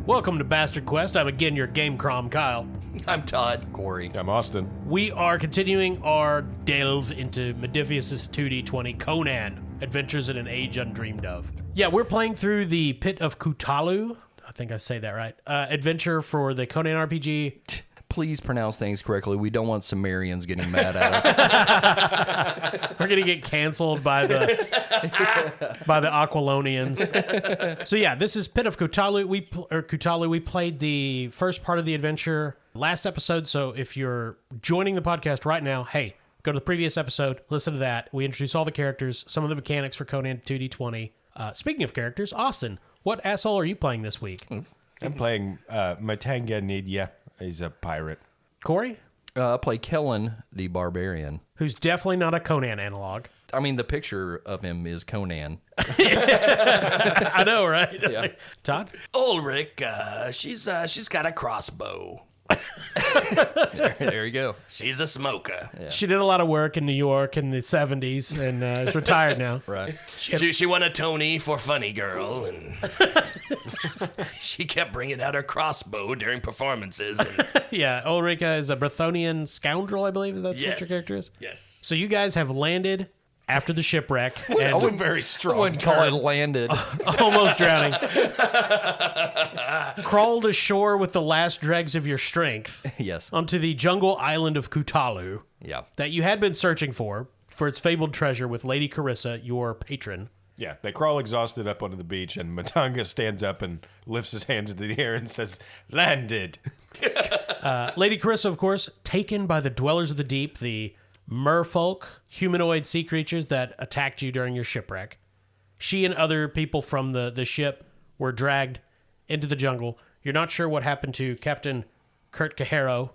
Welcome to Bastard Quest. I'm again your Game Crom, Kyle. I'm Todd. Corey. I'm Austin. We are continuing our delve into Modiphius 2D20 Conan, Adventures in an Age Undreamed Of. Yeah, we're playing through the Pit of Cthulhu. I think I say that right. Adventure for the Conan RPG. Please pronounce things correctly. We don't want Sumerians getting mad at us. We're gonna get canceled by the Aquilonians. So yeah, this is Pit of Cthulhu. We played the first part of the adventure last episode. So if you're joining the podcast right now, hey, go to the previous episode, listen to that. We introduce all the characters, some of the mechanics for Conan 2D20. Speaking of characters, Austin, what asshole are you playing this week? I'm playing Matanga Nidya. He's a pirate. Corey? I play Kellen, the barbarian. Who's definitely not a Conan analog. I mean, the picture of him is Conan. I know, right? Yeah. Todd? Ulrich, she's got a crossbow. There you go. She's a smoker. Yeah. She did a lot of work in New York in the 70s and is retired now. Right. She won a Tony for Funny Girl, and she kept bringing out her crossbow during performances. And Yeah, Ulrika is a Brythonian scoundrel, I believe that's what your character is. Yes. So you guys have landed after the shipwreck I and wouldn't Very strong. I wouldn't call it landed. almost drowning. Crawled ashore with the last dregs of your strength Yes. onto the jungle island of Cthulhu Yeah. that you had been searching for its fabled treasure with Lady Carissa, your patron. Yeah, they crawl exhausted up onto the beach, and Matanga stands up and lifts his hands into the air and says, "Landed." Lady Carissa, of course, taken by the dwellers of the deep, the merfolk, humanoid sea creatures that attacked you during your shipwreck. She and other people from the ship were dragged into the jungle. You're not sure what happened to Captain Kurt Cahero,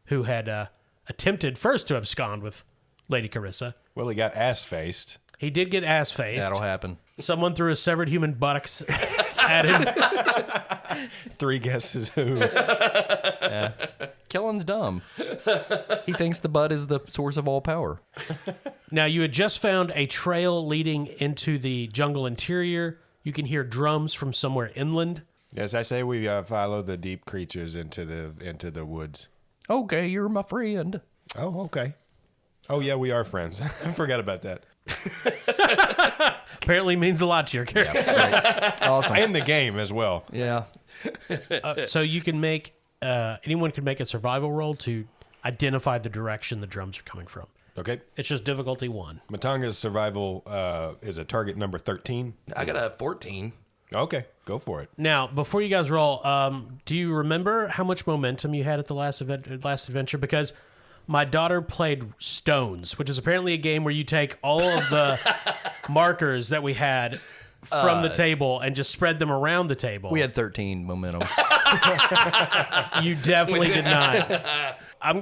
who had attempted first to abscond with Lady Carissa. Well, he got ass-faced. He did get ass-faced. That'll happen. Someone threw a severed human buttocks at him. 3 guesses who. Kellen's dumb. He thinks the butt is the source of all power. Now, you had just found a trail leading into the jungle interior. You can hear drums from somewhere inland. Yes, I say we follow the deep creatures into the woods. Okay, you're my friend. Oh, okay. Oh, yeah, we are friends. I forgot about that. Apparently means a lot to your character. Awesome. And the game as well. Yeah. So you can make, anyone can make a survival roll to identify the direction the drums are coming from. Okay. It's just difficulty 1. Matanga's survival is a target number 13. I got a 14. Okay, go for it. Now, before you guys roll, do you remember how much momentum you had at the last adventure? Because my daughter played Stones, which is apparently a game where you take all of the markers that we had from the table and just spread them around the table. We had 13 momentum. You definitely did not.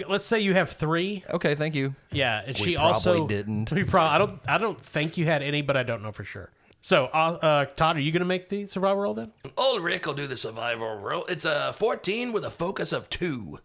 Let's say you have 3. Okay, thank you. Yeah, and We she probably also didn't. I don't think you had any, but I don't know for sure. So, Todd, are you going to make the survival roll then? Ulrich will do the survival roll. It's a 14 with a focus of 2.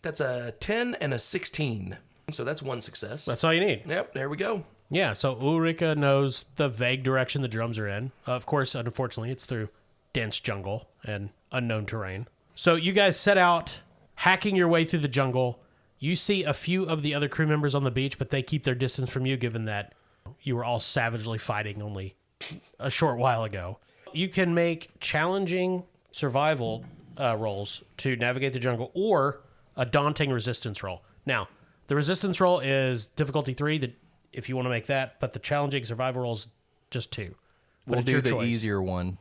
That's a 10 and a 16. So that's 1 success. That's all you need. Yep, there we go. Yeah, so Ulrika knows the vague direction the drums are in. Of course, unfortunately, it's through dense jungle and unknown terrain. So you guys set out, hacking your way through the jungle. You see a few of the other crew members on the beach, but they keep their distance from you, given that you were all savagely fighting only a short while ago. You can make challenging survival rolls to navigate the jungle, or a daunting resistance roll. Now, the resistance roll is difficulty 3, if you want to make that, but the challenging survival roll is just 2. But We'll it's do your the choice. easier one.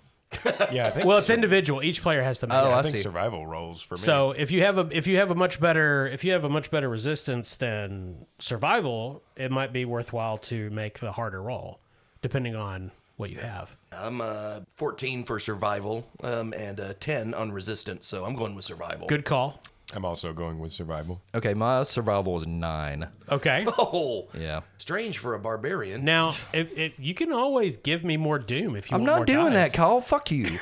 Yeah, I think. Well, it's individual. Each player has to make Oh, it. I I think see. survival rolls for me. So if you have a much better resistance than survival, it might be worthwhile to make the harder roll, depending on what you have. I'm 14 for survival and a 10 on resistance, so I'm going with survival. Good call. I'm also going with survival. Okay, my survival is 9. Okay. Oh, Yeah. strange for a barbarian. Now, if you can always give me more doom if you I'm want more not doing dice. that, Kyle. Fuck you.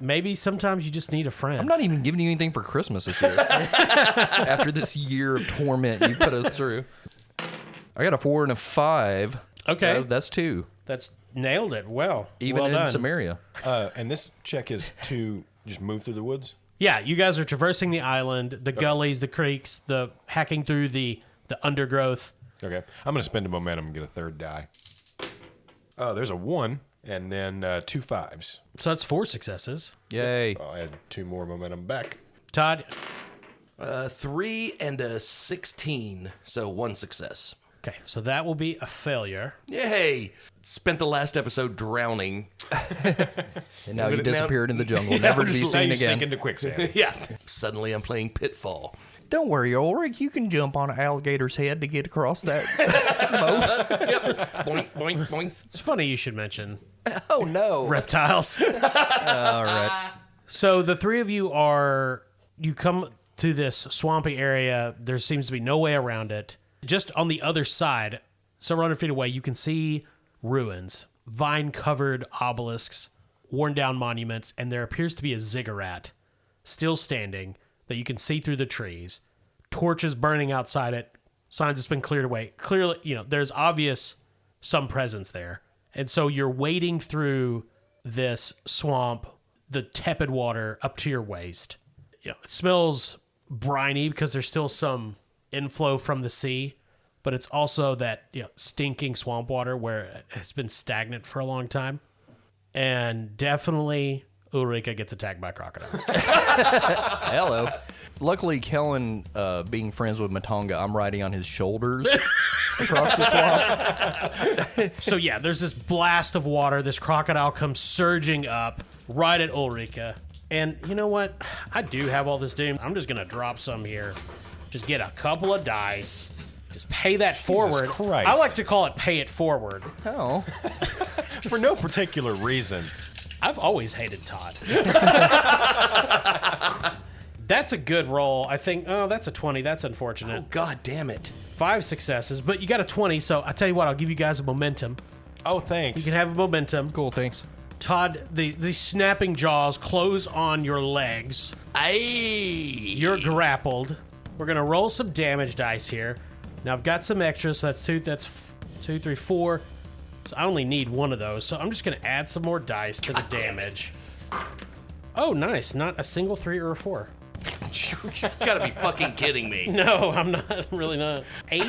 Maybe sometimes you just need a friend. I'm not even giving you anything for Christmas this year. After this year of torment you put us through. I got a 4 and a 5. Okay. So that's 2. That's nailed it. Well, Even well in done. Samaria. And this check is to just move through the woods? Yeah, you guys are traversing the island, the gullies, the creeks, the hacking through the undergrowth. Okay. I'm going to spend a momentum and get a third die. Oh, there's a 1 and then 2 5s. So that's 4 successes. Yay. I'll add 2 more momentum back. Todd. 3 and a 16, so 1 success. Okay, so that will be a failure. Yay! Spent the last episode drowning. And now you Now- disappeared in the jungle, Yeah, never we're to be just Now seen you sink again. into quicksand. Yeah. Suddenly I'm playing Pitfall. Don't worry, Ulrich. You can jump on an alligator's head to get across that. Boink, boink, boink. It's funny you should mention Oh, no. reptiles. All right. So the three of you you come to this swampy area. There seems to be no way around it. Just on the other side, several hundred feet away, you can see ruins, vine-covered obelisks, worn-down monuments, and there appears to be a ziggurat still standing that you can see through the trees. Torches burning outside it. Signs it's been cleared away. Clearly, there's obvious some presence there. And so you're wading through this swamp, the tepid water up to your waist. It smells briny because there's still some inflow from the sea, but it's also that stinking swamp water where it has been stagnant for a long time. And definitely Ulrika gets attacked by a crocodile. Hello. Luckily, Kellen, being friends with Matonga, I'm riding on his shoulders across the swamp. So yeah, there's this blast of water. This crocodile comes surging up right at Ulrika. And you know what? I do have all this doom. I'm just going to drop some here. Just get a couple of dice. Just pay that forward. Christ. I like to call it pay it forward. Oh. For no particular reason. I've always hated Todd. That's a good roll. I think, that's a 20. That's unfortunate. God damn it. 5 successes, but you got a 20, so I tell you what, I'll give you guys a momentum. Oh, thanks. You can have a momentum. Cool, thanks. Todd, the snapping jaws close on your legs. Aye. You're grappled. We're going to roll some damage dice here. Now, I've got some extras, so that's 2, 3, 4. So I only need one of those, so I'm just going to add some more dice to the damage. Oh, nice. Not a single 3 or a 4. You've got to be fucking kidding me. No, I'm not. I'm really not. 8.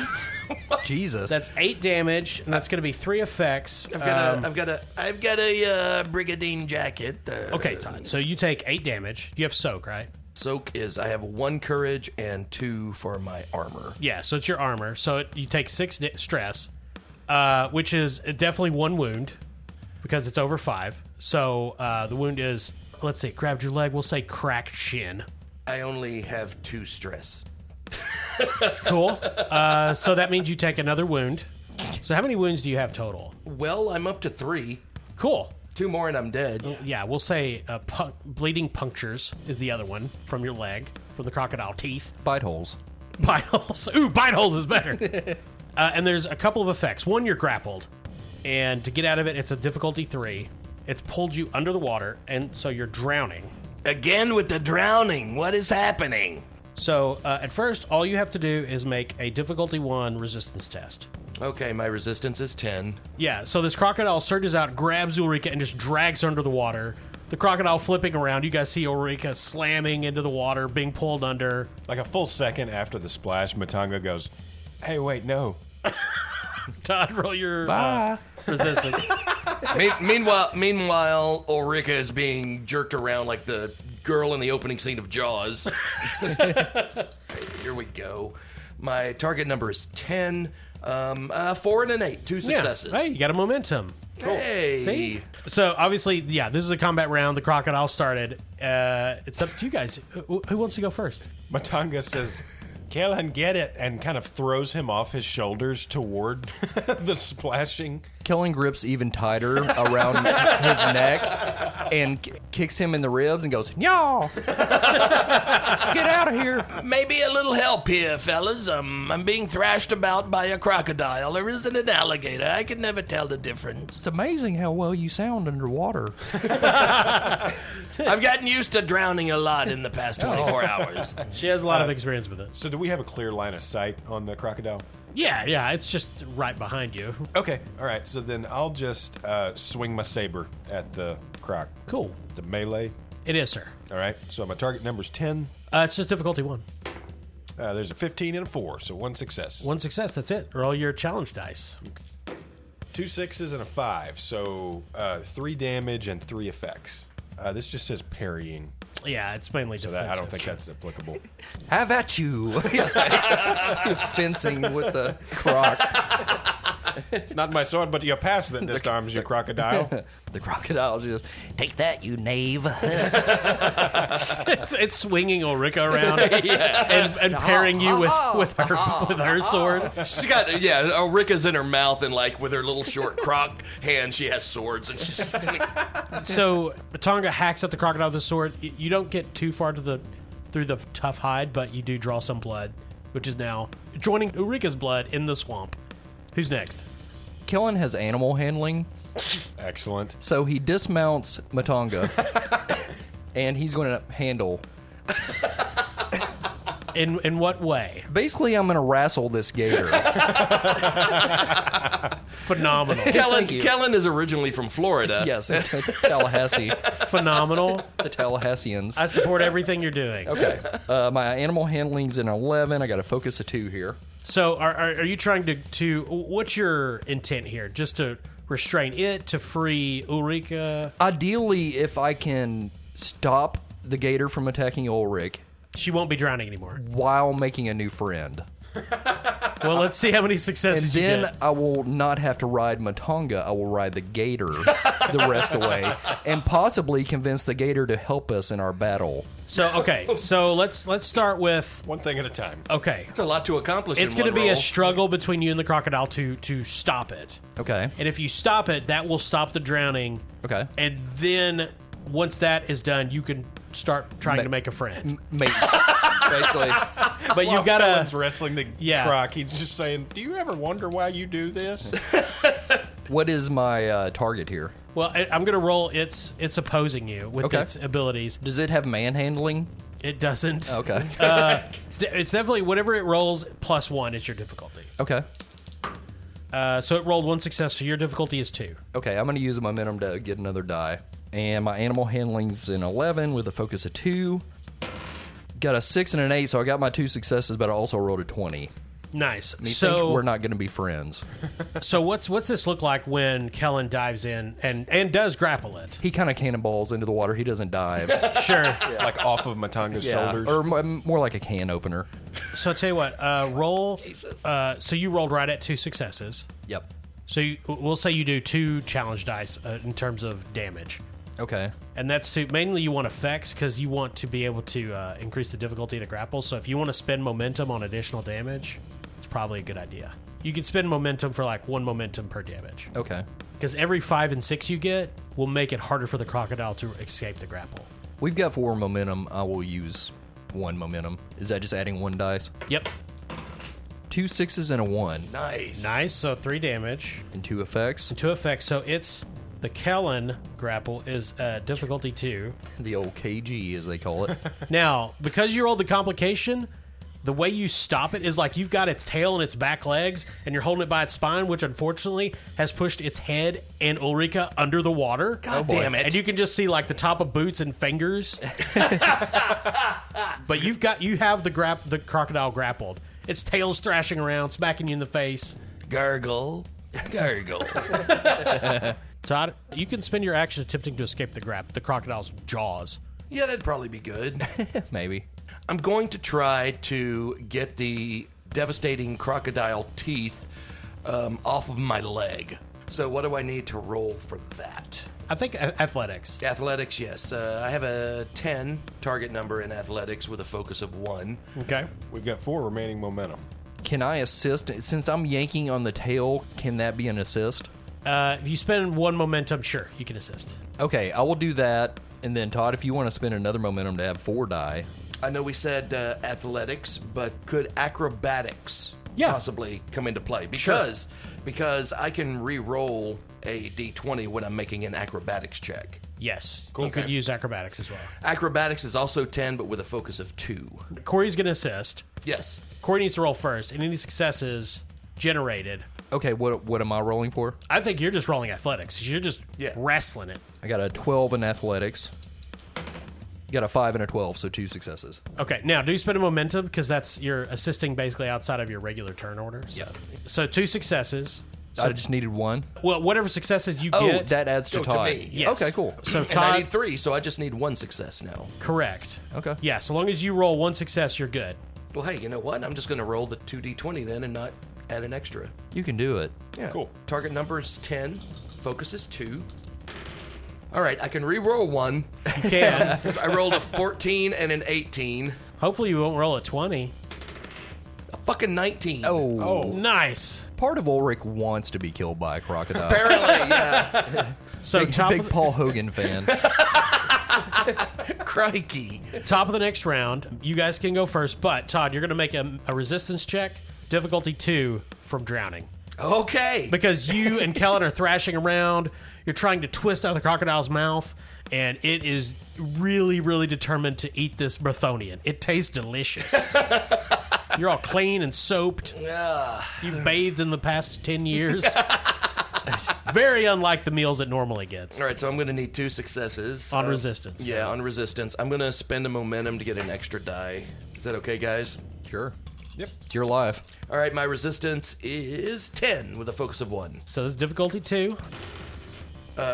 Jesus. That's 8 damage, and that's going to be 3 effects. I've got a brigandine jacket. Okay, Todd. So you take 8 damage. You have soak, right? Soak is I have 1 courage and 2 for my armor. Yeah, so it's your armor. So you take 6 stress, which is definitely 1 wound because it's over 5. So the wound is, let's see, grabbed your leg. We'll say cracked shin. I only have 2 stress. Cool. So that means you take another wound. So how many wounds do you have total? Well, I'm up to 3. Cool. 2 more and I'm dead. Yeah, we'll say bleeding punctures is the other one from your leg, from the crocodile teeth. Bite holes. Bite holes. Ooh, bite holes is better. And there's a couple of effects. One, you're grappled. And to get out of it, it's a difficulty 3. It's pulled you under the water, and so you're drowning. Again with the drowning. What is happening? So at first, all you have to do is make a difficulty 1 resistance test. Okay, my resistance is 10. Yeah, so this crocodile surges out, grabs Ulrika, and just drags her under the water. The crocodile flipping around. You guys see Ulrika slamming into the water, being pulled under. Like a full second after the splash, Matonga goes, "Hey, wait, no." Todd, roll your Bye. resistance. Meanwhile, Ulrika is being jerked around like the girl in the opening scene of Jaws. Here we go. My target number is 10. 4 and an 8. 2 successes. Yeah. Hey, you got a momentum. Hey. See? So, obviously, yeah, this is a combat round. The crocodile started. It's up to you guys. Who wants to go first? Matonga says, "Kellen, get it," and kind of throws him off his shoulders toward the splashing. Kellen grips even tighter around his neck and kicks him in the ribs and goes, "Yaw! Let's get out of here." Maybe a little help here, fellas. I'm being thrashed about by a crocodile. There isn't an alligator. I can never tell the difference. It's amazing how well you sound underwater. I've gotten used to drowning a lot in the past 24 hours. She has a lot of experience with it. So do we have a clear line of sight on the crocodile? Yeah, it's just right behind you. Okay, all right. So then I'll just swing my saber at the croc. Cool. The melee. It is, sir. All right. So my target number's 10. It's just difficulty 1. There's a 15 and a 4, so 1 success. 1 success, that's it. Roll your challenge dice. 2 6s and a 5, so 3 damage and 3 effects. This just says parrying, Yeah, it's mainly so defensive. that I don't think that's applicable. Have at you. Fencing with the croc. It's not my sword, but your pass that disarms you, crocodile. The crocodile's just, take that, you knave. It's swinging Ulrika around and pairing you with her sword. She's got, Ulrika's in her mouth, and like with her little short croc hand, she has swords, and she's just like, So Tonga hacks at the crocodile with the sword. You don't get too far through the tough hide, but you do draw some blood, which is now joining Ulrika's blood in the swamp. Who's next? Kellen has animal handling, Excellent. so he dismounts Matonga, and he's going to handle. In what way? Basically, I'm going to wrestle this gator. Phenomenal. Thank you. Kellen is originally from Florida. Yes, Tallahassee. Phenomenal. The Tallahasseans. I support everything you're doing. Okay. My animal handling's an 11. I got a focus of 2 here. So are you trying to what's your intent here? Just to restrain it, to free Ulrika? Ideally, if I can stop the gator from attacking Ulrich She won't be drowning anymore. while making a new friend. Well, let's see how many And successes you then get. I will not have to ride Matonga. I will ride the gator the rest of the way, and possibly convince the gator to help us in our battle. So let's start with One thing at a time. okay. It's a lot to accomplish. It's going to be a struggle between you and the crocodile to stop it. Okay. And if you stop it, that will stop the drowning. Okay. And then once that is done, you can start trying to make a friend. Mate, basically. But you While gotta. Kellen's wrestling the Yeah. croc, he's just saying, do you ever wonder why you do this? What is my target here? Well, I'm gonna roll. It's opposing you with Okay. its abilities. Does it have manhandling? It doesn't. Okay. It's definitely whatever it rolls +1 is your difficulty. Okay. So it rolled 1 success, so your difficulty is 2. Okay, I'm going to use the momentum to get another die. And my animal handling's an 11 with a focus of 2. Got a 6 and an 8, so I got my 2 successes, but I also rolled a 20. Nice. Me So think we're not going to be friends. So what's this look like when Kellen dives in and does grapple it? He kind of cannonballs into the water. He doesn't dive. Sure. Like off of Matonga's Yeah, shoulders. or more like a can opener. So I'll tell you what. Roll. So you rolled right at 2 successes. Yep. So we'll say you do 2 challenge dice in terms of damage. Okay. And that's mainly you want effects because you want to be able to increase the difficulty of the grapple. So if you want to spend momentum on additional damage, it's probably a good idea. You can spend momentum for like 1 momentum per damage. Okay. Because every 5 and 6 you get will make it harder for the crocodile to escape the grapple. We've got 4 momentum. I will use 1 momentum. Is that just adding 1 dice? Yep. 2 6s and a 1. Nice. So 3 damage And 2 effects. and 2 effects. So it's the Kellen grapple is difficulty 2. The old KG, as they call it. Now, because you rolled the complication, the way you stop it is like you've got its tail and its back legs, and you're holding it by its spine, which unfortunately has pushed its head and Ulrika under the water. God damn it. And you can just see like the top of boots and fingers. But you have the crocodile grappled. Its tail's thrashing around, smacking you in the face. Gargle. Todd, you can spend your action attempting to escape the crocodile's jaws. Yeah, that'd probably be good. Maybe. I'm going to try to get the devastating crocodile teeth off of my leg. So what do I need to roll for that? I think athletics. Athletics, yes. I have a 10 target number in athletics with a focus of 1. Okay. We've got 4 remaining momentum. Can I assist? Since I'm yanking on the tail, can that be an assist? If you spend 1 momentum, sure, you can assist. Okay, I will do that. And then, Todd, if you want to spend another momentum to have 4 die. I know we said athletics, but could acrobatics possibly come into play? Because I can re-roll a d20 when I'm making an acrobatics check. Yes. Cool. You could use acrobatics as well. Acrobatics is also 10, but with a focus of 2. Corey's going to assist. Yes. Corey needs to roll first, and any successes generated. Okay, what am I rolling for? I think you're just rolling athletics. You're just wrestling it. I got a 12 in athletics. You got a 5 and a 12, so 2 successes. Okay, now do you spend a momentum because that's you're assisting basically outside of your regular turn order. So 2 successes. I just needed 1. Well, whatever successes you Oh, get. that adds to Go to Todd. me. Yes. Okay, cool. So And I Todd, need 3, so I just need 1 success now. correct. Okay. Yeah, so long as you roll 1 success, you're good. Well, hey, you know what? I'm just going to roll the 2d20 then and not add an extra. You can do it. Yeah. Cool. Target number is 10. Focus is 2. All right, I can re-roll 1. You can. I rolled a 14 and an 18. Hopefully you won't roll a 20. A fucking 19. Oh. Nice. Part of Ulrich wants to be killed by a crocodile. Apparently, yeah. So Big, big Paul Hogan fan. Crikey. top of the next round, you guys can go first, but Todd, you're going to make a resistance check, difficulty 2 from drowning. Okay. Because you and Kellen are thrashing around, you're trying to twist out of the crocodile's mouth, and it is really, really determined to eat this Berthonian. It tastes delicious. You're all clean and soaped. You've bathed in the past 10 years. Very unlike the meals it normally gets. All right, so I'm going to need 2 successes. On resistance. Yeah, on resistance. I'm going to spend a momentum to get an extra die. Is that okay, guys? Sure. Yep. It's your life. All right, my resistance is 10 with a focus of 1. So this is difficulty 2.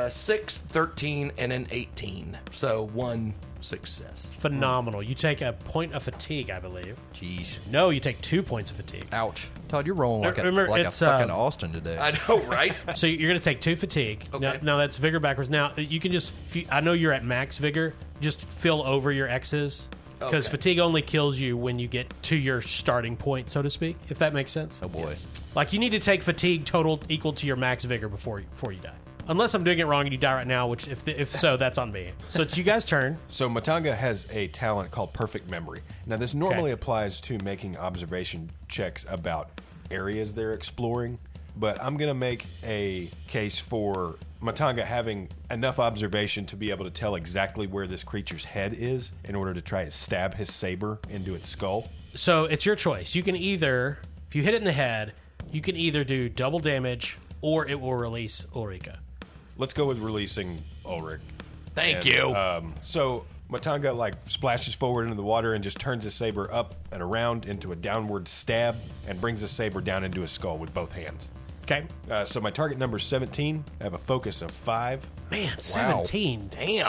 6, 13, and an 18. So 1 success. Phenomenal. You take a point of fatigue, I believe. Jeez. No, you take 2 points of fatigue. Ouch. Todd, you're rolling like Remember, a it's, fucking Austin today. I know, right? So you're going to take 2 fatigue. Okay. Now that's vigor backwards. Now you can just, I know you're at max vigor, just fill over your X's. Because Okay. fatigue only kills you when you get to your starting point, so to speak, if that makes sense. Oh, boy. Yes. Like you need to take fatigue total equal to your max vigor before you die. Unless I'm doing it wrong and you die right now, which if so, that's on me. So it's you guys' turn. So Matanga has a talent called Perfect Memory. Now, this normally applies to making observation checks about areas they're exploring, but I'm going to make a case for Matanga having enough observation to be able to tell exactly where this creature's head is in order to try to stab his saber into its skull. So it's your choice. You can either, if you hit it in the head, you can either do double damage or it will release Ulrika. Let's go with releasing Ulrich. Thank you. So Matanga splashes forward into the water and just turns his saber up and around into a downward stab and brings the saber down into his skull with both hands. Okay. So my target number is 17. I have a focus of 5. Man, 17. Damn.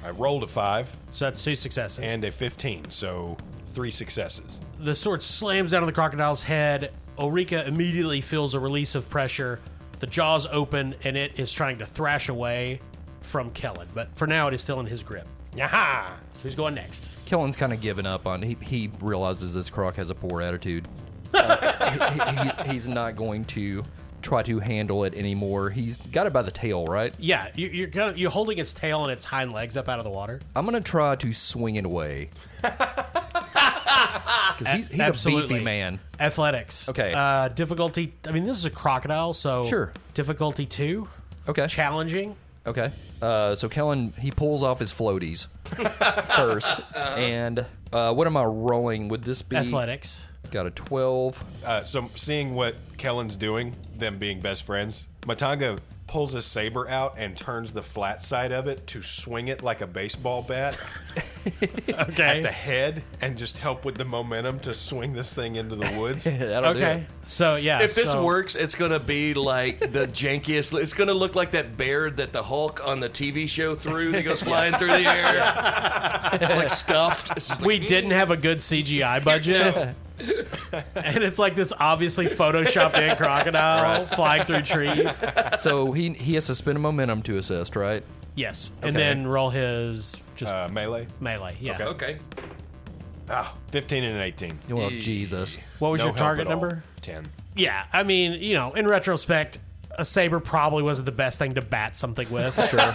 I rolled a 5 So that's 2 successes. and a 15, so 3 successes. The sword slams down on the crocodile's head. Ulrika immediately feels a release of pressure. The jaws open, and it is trying to thrash away from Kellen. But for now, it is still in his grip. Yaha! Who's going next? Kellen's kind of given up on. He realizes this croc has a poor attitude. He's not going to try to handle it anymore. He's got it by the tail, right? Yeah, you're holding its tail and its hind legs up out of the water. I'm going to try to swing it away. Because he's Absolutely. a beefy man. Athletics. Okay. Difficulty. I mean, this is a crocodile, so Sure. Difficulty 2. Okay. Challenging. Okay. So Kellen, he pulls off his floaties first. And what am I rolling? Would this be? Athletics. Got a 12. So seeing what Kellen's doing, them being best friends, Matanga pulls his saber out and turns the flat side of it to swing it like a baseball bat at the head and just help with the momentum to swing this thing into the woods. That'll do Okay. it. So yeah. If this so- works, it's going to be like the jankiest. It's going to look like that bear that the Hulk on the TV show threw that goes flying through the air. It's like stuffed. It's just like, we didn't have a good CGI budget. And it's like this obviously photoshopped in crocodile flying through trees. So he has to spend a momentum to assist, right? Yes. And Okay. then roll his just Melee. melee. Yeah. Okay. 15 and an 18. Well, Jesus. What was No your help target at all. number? 10. Yeah. I mean, in retrospect, a saber probably wasn't the best thing to bat something with. Sure.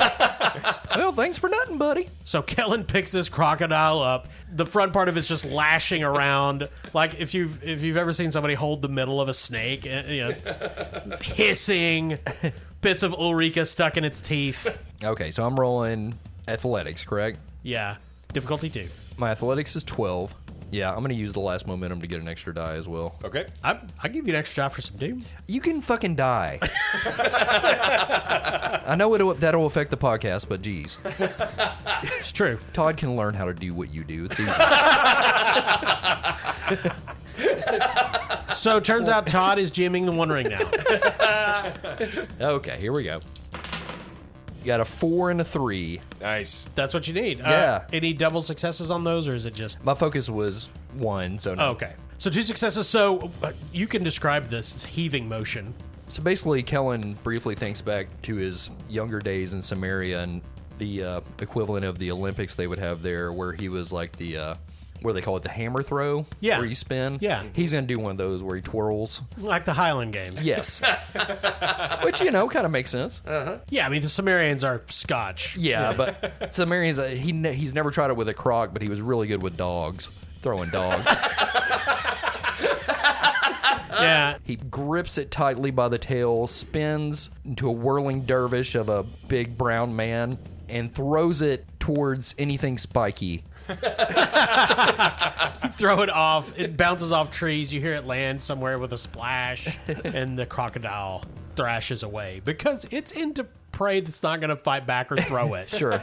Well, thanks for nothing, buddy. So Kellen picks this crocodile up. The front part of it's just lashing around, like if you've ever seen somebody hold the middle of a snake, hissing, bits of Ulrika stuck in its teeth. Okay, so I'm rolling athletics, correct? Yeah, difficulty 2. My athletics is 12. Yeah, I'm going to use the last momentum to get an extra die as well. Okay. I give you an extra die for some doom. You can fucking die. I know that'll affect the podcast, but geez. It's true. Todd can learn how to do what you do. It's easy. So turns out Todd is jamming the One Ring now. Okay, here we go. You got a 4 and a 3. Nice. That's what you need. Yeah. Any double successes on those, or is it just... My focus was 1, so no. Oh, okay. So 2 successes. So you can describe this as heaving motion. So basically, Kellen briefly thinks back to his younger days in Samaria and the equivalent of the Olympics they would have there, where he was like the... where they call it the hammer throw, Yeah. where you spin. Yeah. He's going to do one of those where he twirls. Like the Highland Games. Yes. Which, kind of makes sense. Yeah, I mean, the Sumerians are Scotch. Yeah, but Sumerians, he's never tried it with a croc, but he was really good with dogs, throwing dogs. Yeah. He grips it tightly by the tail, spins into a whirling dervish of a big brown man, and throws it towards anything spiky. Throw it off. It bounces off trees. You hear it land somewhere with a splash, and the crocodile thrashes away because it's into prey that's not going to fight back or throw it. Sure.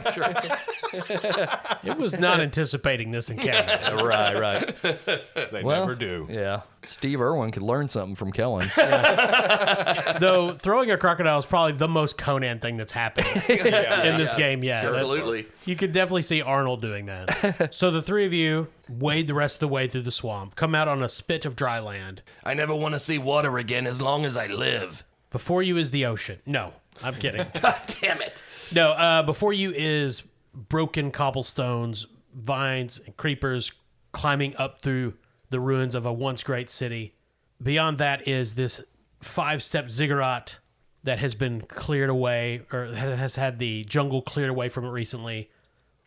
It was not anticipating this encounter. Right. They never do. Yeah. Steve Irwin could learn something from Kellen. Though throwing a crocodile is probably the most Conan thing that's happened in this game. Yeah, Absolutely. You could definitely see Arnold doing that. So the three of you wade the rest of the way through the swamp, come out on a spit of dry land. I never want to see water again as long as I live. Before you is the ocean. No, I'm kidding. God damn it. No, before you is broken cobblestones, vines, and creepers climbing up through the ruins of a once great city. Beyond that is this 5-step ziggurat that has been cleared away, or has had the jungle cleared away from it recently.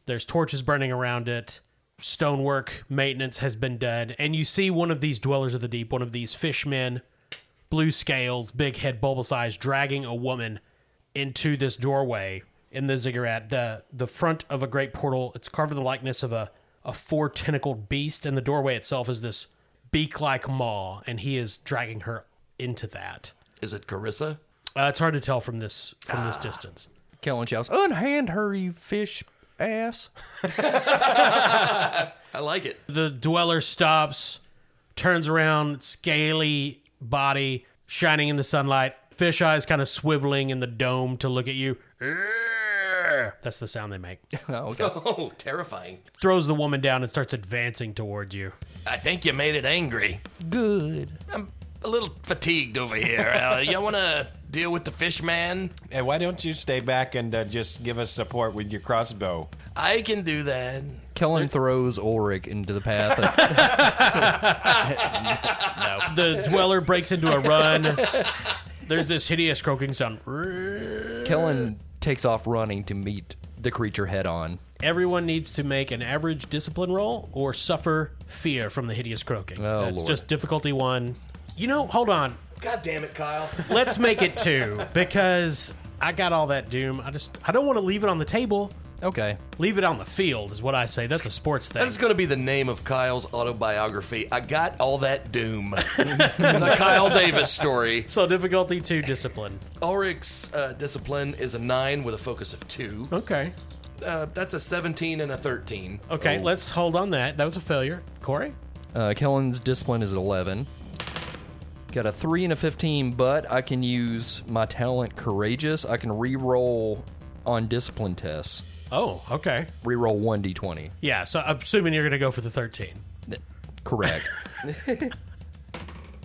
There's torches burning around it. Stonework maintenance has been done. And you see one of these dwellers of the deep, one of these fishmen, blue scales, big head, bulbous eyes, dragging a woman into this doorway in the ziggurat. The front of a great portal, it's carved in the likeness of a 4-tentacled beast, and the doorway itself is this beak-like maw, and he is dragging her into that. Is it Carissa? It's hard to tell from this distance. Kellen shouts, "Unhand her, you fish ass." I like it. The dweller stops, turns around, scaly body shining in the sunlight, fish eyes kind of swiveling in the dome to look at you. That's the sound they make. Oh, okay. Oh, terrifying. Throws the woman down and starts advancing towards you. I think you made it angry. Good. I'm a little fatigued over here. You want to deal with the fish man? And why don't you stay back and just give us support with your crossbow? I can do that. Kellen throws Ulrich into the path. The dweller breaks into a run. There's this hideous croaking sound. Kellen takes off running to meet the creature head on. Everyone needs to make an average discipline roll or suffer fear from the hideous croaking. Oh, It's Lord. just difficulty 1. Hold on. God damn it, Kyle. Let's make it 2 because I got all that doom. I don't want to leave it on the table. Okay. Leave it on the field is what I say. That's a sports thing. That's going to be the name of Kyle's autobiography. I got all that doom. The Kyle Davis story. So difficulty 2, discipline. Ulrich's discipline is a 9 with a focus of 2. Okay. That's a 17 and a 13. Okay, let's hold on that. That was a failure. Corey? Kellen's discipline is at 11. Got a 3 and a 15, but I can use my talent Courageous. I can re-roll on discipline tests. Oh, okay. Re-roll 1d20. Yeah, so I'm assuming you're going to go for the 13. Correct.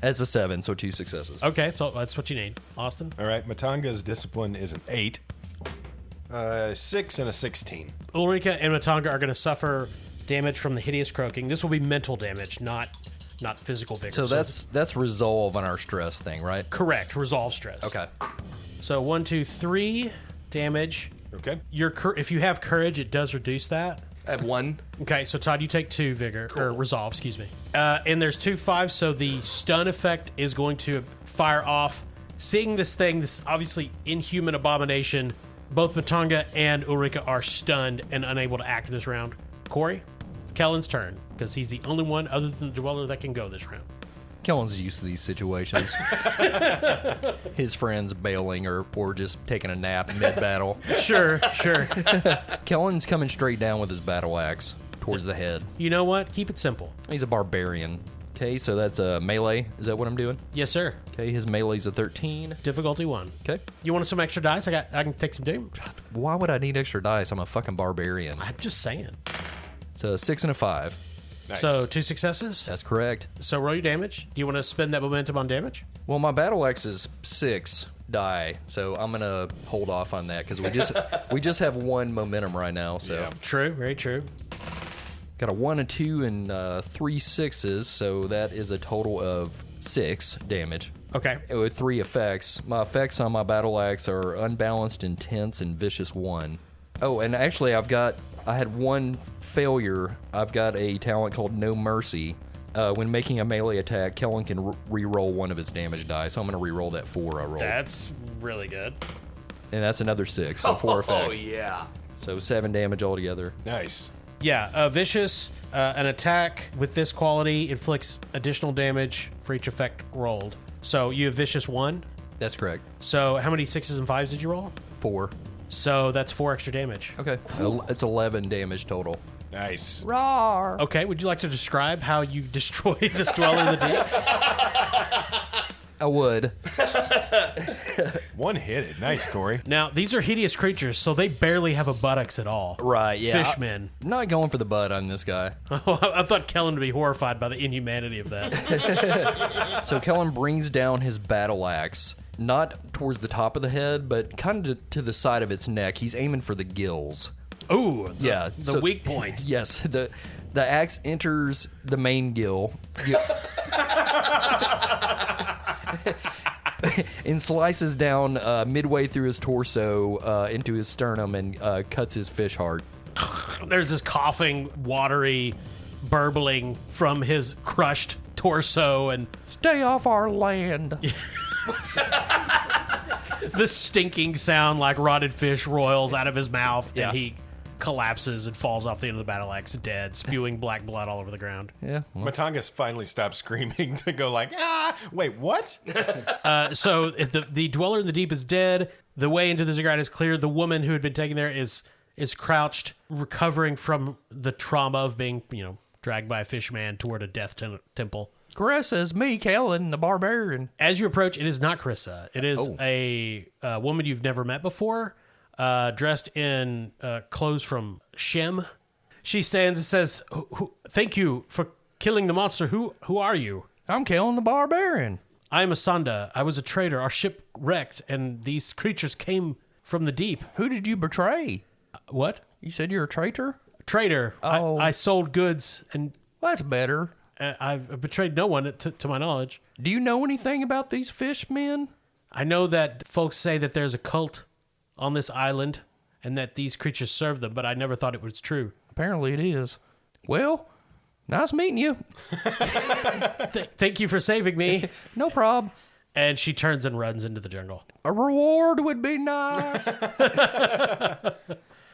That's a 7, so 2 successes. Okay, so that's what you need. Austin? All right, Matanga's discipline is an 8. 6 and a 16. Ulrika and Matanga are going to suffer damage from the hideous croaking. This will be mental damage, not physical vigor. So that's resolve on our stress thing, right? correct. Resolve stress. Okay. So 1, 2, 3 damage. Okay. If you have courage, it does reduce that. I have 1. Okay, so Todd, you take 2 vigor or resolve, excuse me. And there's 2 5s, so the stun effect is going to fire off. Seeing this thing, this obviously inhuman abomination, both Matanga and Ulrika are stunned and unable to act this round. Corey, it's Kellen's turn, because he's the only one other than the Dweller that can go this round. Kellen's used to these situations. His friends bailing or just taking a nap mid-battle. Sure. Kellen's coming straight down with his battle axe towards the head. You know what? Keep it simple. He's a barbarian. Okay, so that's a melee. Is that what I'm doing? Yes, sir. Okay, his melee's a 13. Difficulty 1. Okay. You want some extra dice? I can take some damage. Why would I need extra dice? I'm a fucking barbarian. I'm just saying. It's a 6 and a 5. Nice. So 2 successes. That's correct. So roll your damage. Do you want to spend that momentum on damage? Well, my battle axe is 6 die, so I'm gonna hold off on that because we just have 1 momentum right now. So Yeah. True. Very true. got a 1, a 2, and 3 6s, so that is a total of 6 damage. Okay. With 3 effects. My effects on my battle axe are unbalanced, intense, and vicious 1. Oh, and actually, I had 1 failure. I've got a talent called No Mercy. When making a melee attack, Kellen can re-roll 1 of his damage die, so I'm going to re-roll that 4 I rolled. That's really good. And that's another 6, so 4 effects. Oh, yeah. So 7 damage altogether. Nice. Yeah, vicious. An attack with this quality inflicts additional damage for each effect rolled. So you have vicious 1. That's correct. So how many 6s and 5s did you roll? 4. So that's 4 extra damage. Okay. It's 11 damage total. Nice. Rawr. Okay, would you like to describe how you destroy this Dweller in the Deep? I would. One hit it. Nice, Corey. Now, these are hideous creatures, so they barely have a buttocks at all. Right, yeah. Fishmen. I'm not going for the butt on this guy. I thought Kellen would be horrified by the inhumanity of that. So Kellen brings down his battle axe, not towards the top of the head, but kind of to the side of its neck. He's aiming for the gills. Ooh, The weak point. Yes, the axe enters the main gill and slices down midway through his torso into his sternum and cuts his fish heart. There's this coughing, watery, burbling from his crushed torso, and Stay off our land. the stinking sound like rotted fish roils out of his mouth, Yeah. and he collapses and falls off the end of the battle axe dead, spewing black blood all over the ground. Yeah. Well, Matangas finally stopped screaming to go like, wait, what? So if the Dweller in the Deep is dead. The way into the ziggurat is clear. The woman who had been taken there is crouched, recovering from the trauma of being, dragged by a fish man toward a death temple. Carissa's me, Kellen, the barbarian. As you approach, it is not Carissa. It is a woman you've never met before, dressed in clothes from Shem. She stands and says, "Thank you for killing the monster. Who are you?" I'm Kellen, the barbarian. I am Asanda. I was a trader. Our ship wrecked, and these creatures came from the deep. Who did you betray? What? You said you're a traitor? Trader. Oh. I sold goods, and Well, that's better. I've betrayed no one to my knowledge. Do you know anything about these fish men? I know that folks say that there's a cult on this island and that these creatures serve them, but I never thought it was true. Apparently it is. Well, nice meeting you. Thank you for saving me. No problem. And she turns and runs into the jungle. A reward would be nice.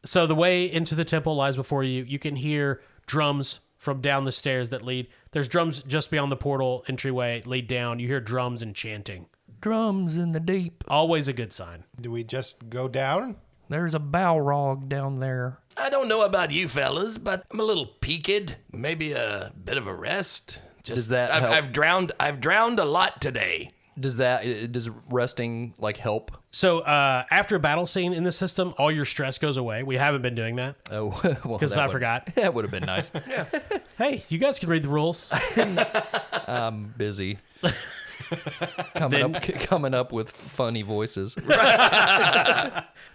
So the way into the temple lies before you. You can hear drums from down the stairs that lead. There's drums just beyond the portal entryway, lead down. You hear drums and chanting. Drums in the deep. Always a good sign. Do we just go down? There's a Balrog down there. I don't know about you fellas, but I'm a little peaked. Maybe a bit of a rest. Does that I've, help? I've drowned a lot today. Does resting help? So after a battle scene in the system, all your stress goes away. We haven't been doing that Oh, well, because I forgot. That would have been nice. Hey, you guys can read the rules. I'm busy. Coming up with funny voices.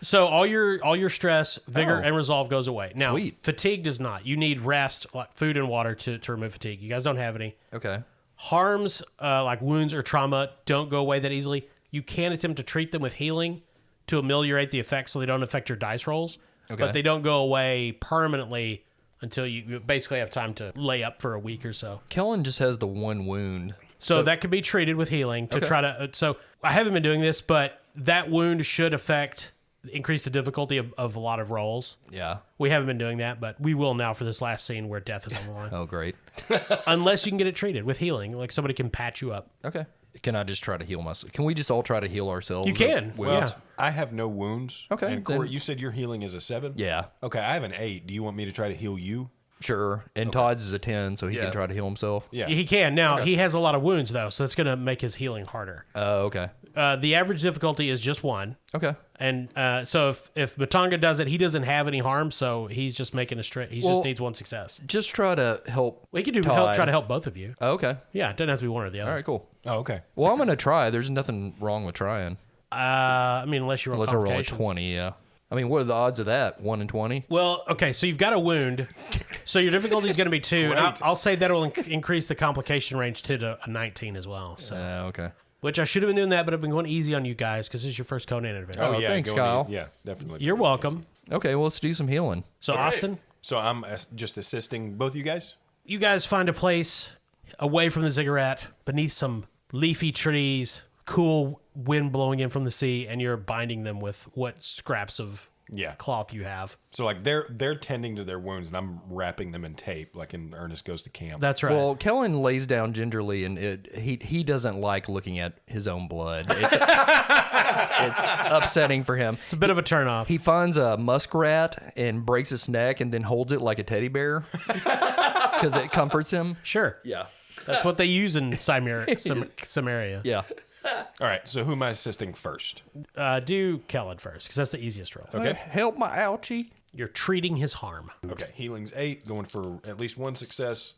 So all your stress, vigor, and resolve goes away. Now, Sweet. fatigue does not. You need rest, like food and water, to remove fatigue. You guys don't have any. Okay. Harms, like wounds or trauma, don't go away that easily. You can attempt to treat them with healing to ameliorate the effects so they don't affect your dice rolls. Okay. But they don't go away permanently until you basically have time to lay up for a week or so. Kellen just has the one wound. So that could be treated with healing to Okay. try to. So I haven't been doing this, but that wound should affect increase the difficulty of a lot of rolls. Yeah. We haven't been doing that, but we will now for this last scene where death is on the line. Oh, great. Unless you can get it treated with healing, like somebody can patch you up. Okay. Can I just try to heal myself? Can we just all try to heal ourselves? You can. Well, Yeah. I have no wounds. Okay, And Corey, then- you said your healing is a 7? Yeah. Okay, I have an 8. Do you want me to try to heal you? Sure. And Todd's is a 10, so he Yeah. can try to heal himself. Yeah. He can. Now, he has a lot of wounds, though, so it's going to make his healing harder. Oh, okay. The average difficulty is just 1. Okay. And so if Matanga does it, he doesn't have any harm, so he's just making a straight. He Well- just needs 1 success. Just try to help. We can do Todd. try to help both of you. Oh, okay. Yeah, it doesn't have to be one or the other. All right, cool. Oh, okay. Well, I'm going to try. There's nothing wrong with trying. I mean, unless you roll Unless I roll a complications. 20, yeah. I mean, what are the odds of that? 1 in 20? Well, okay, so you've got a wound, so your difficulty is going to be 2, and I'll say that'll increase the complication range to a 19 as well. So, Okay. which I should have been doing that, but I've been going easy on you guys because this is your first Conan adventure. Oh, thanks, go Kyle. in- Yeah, definitely. You're welcome. Okay, well, let's do some healing. So, Austin, So I'm just assisting both you guys? you guys find a place away from the ziggurat, beneath some leafy trees, cool wind blowing in from the sea, and you're binding them with what scraps of Yeah. cloth you have. So like they're tending to their wounds and I'm wrapping them in tape like in Ernest Goes to Camp. That's right. Well, Kellen lays down gingerly, and he doesn't like looking at his own blood. It's upsetting for him. it's a bit of a turnoff. He finds a muskrat and breaks its neck and then holds it like a teddy bear because it comforts him. Sure. Yeah. That's what they use in Samaria. Yeah. All right, so who am I assisting first? Do Kellen first, because that's the easiest roll. Okay. Help my ouchie. You're treating his harm. Okay, healing's 8, going for at least 1 success.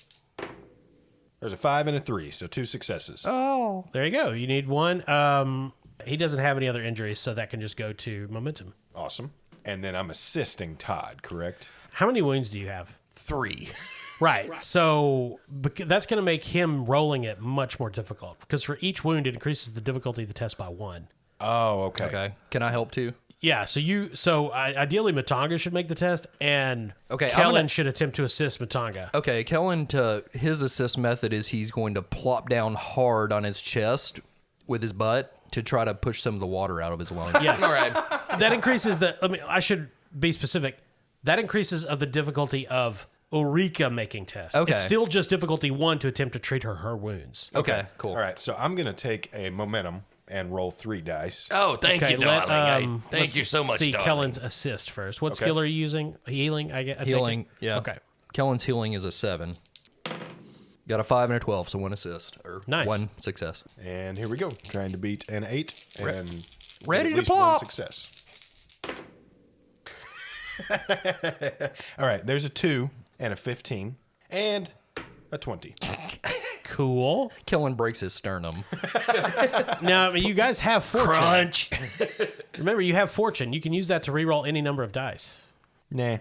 There's a 5 and a 3, so 2 successes. Oh. There you go. You need 1. He doesn't have any other injuries, so that can just go to momentum. Awesome. And then I'm assisting Todd, correct? How many wounds do you have? 3. Right. So that's going to make him rolling it much more difficult, because for each wound, it increases the difficulty of the test by 1. Oh, okay. Okay. Can I help too? Yeah. So ideally, Matanga should make the test, and Okay, I'm Kellen gonna- should attempt to assist Matanga. Okay, Kellen, his assist method is he's going to plop down hard on his chest with his butt to try to push some of the water out of his lungs. Yeah. All right. That increases the. I should be specific. That increases of the difficulty of Ulrika making tests. Okay. It's still just difficulty 1 to attempt to treat her wounds. Okay, cool. All right, so I'm going to take a momentum and roll 3 dice. Oh, thank you, darling. Thank let's you so much, see darling. Kellen's assist first. What Okay. skill are you using? Healing, I take it? Healing, yeah. Okay. Kellen's healing is a 7. Got a 5 and a 12, so 1 assist. Or Nice. 1 success. And here we go. Trying to beat an 8 and ready at to least plop. 1 success. All right, there's a 2 and a 15 and a 20. Cool. Kellen breaks his sternum. Now, you guys have fortune. Crunch. Remember, you have fortune. You can use that to reroll any number of dice. Nah.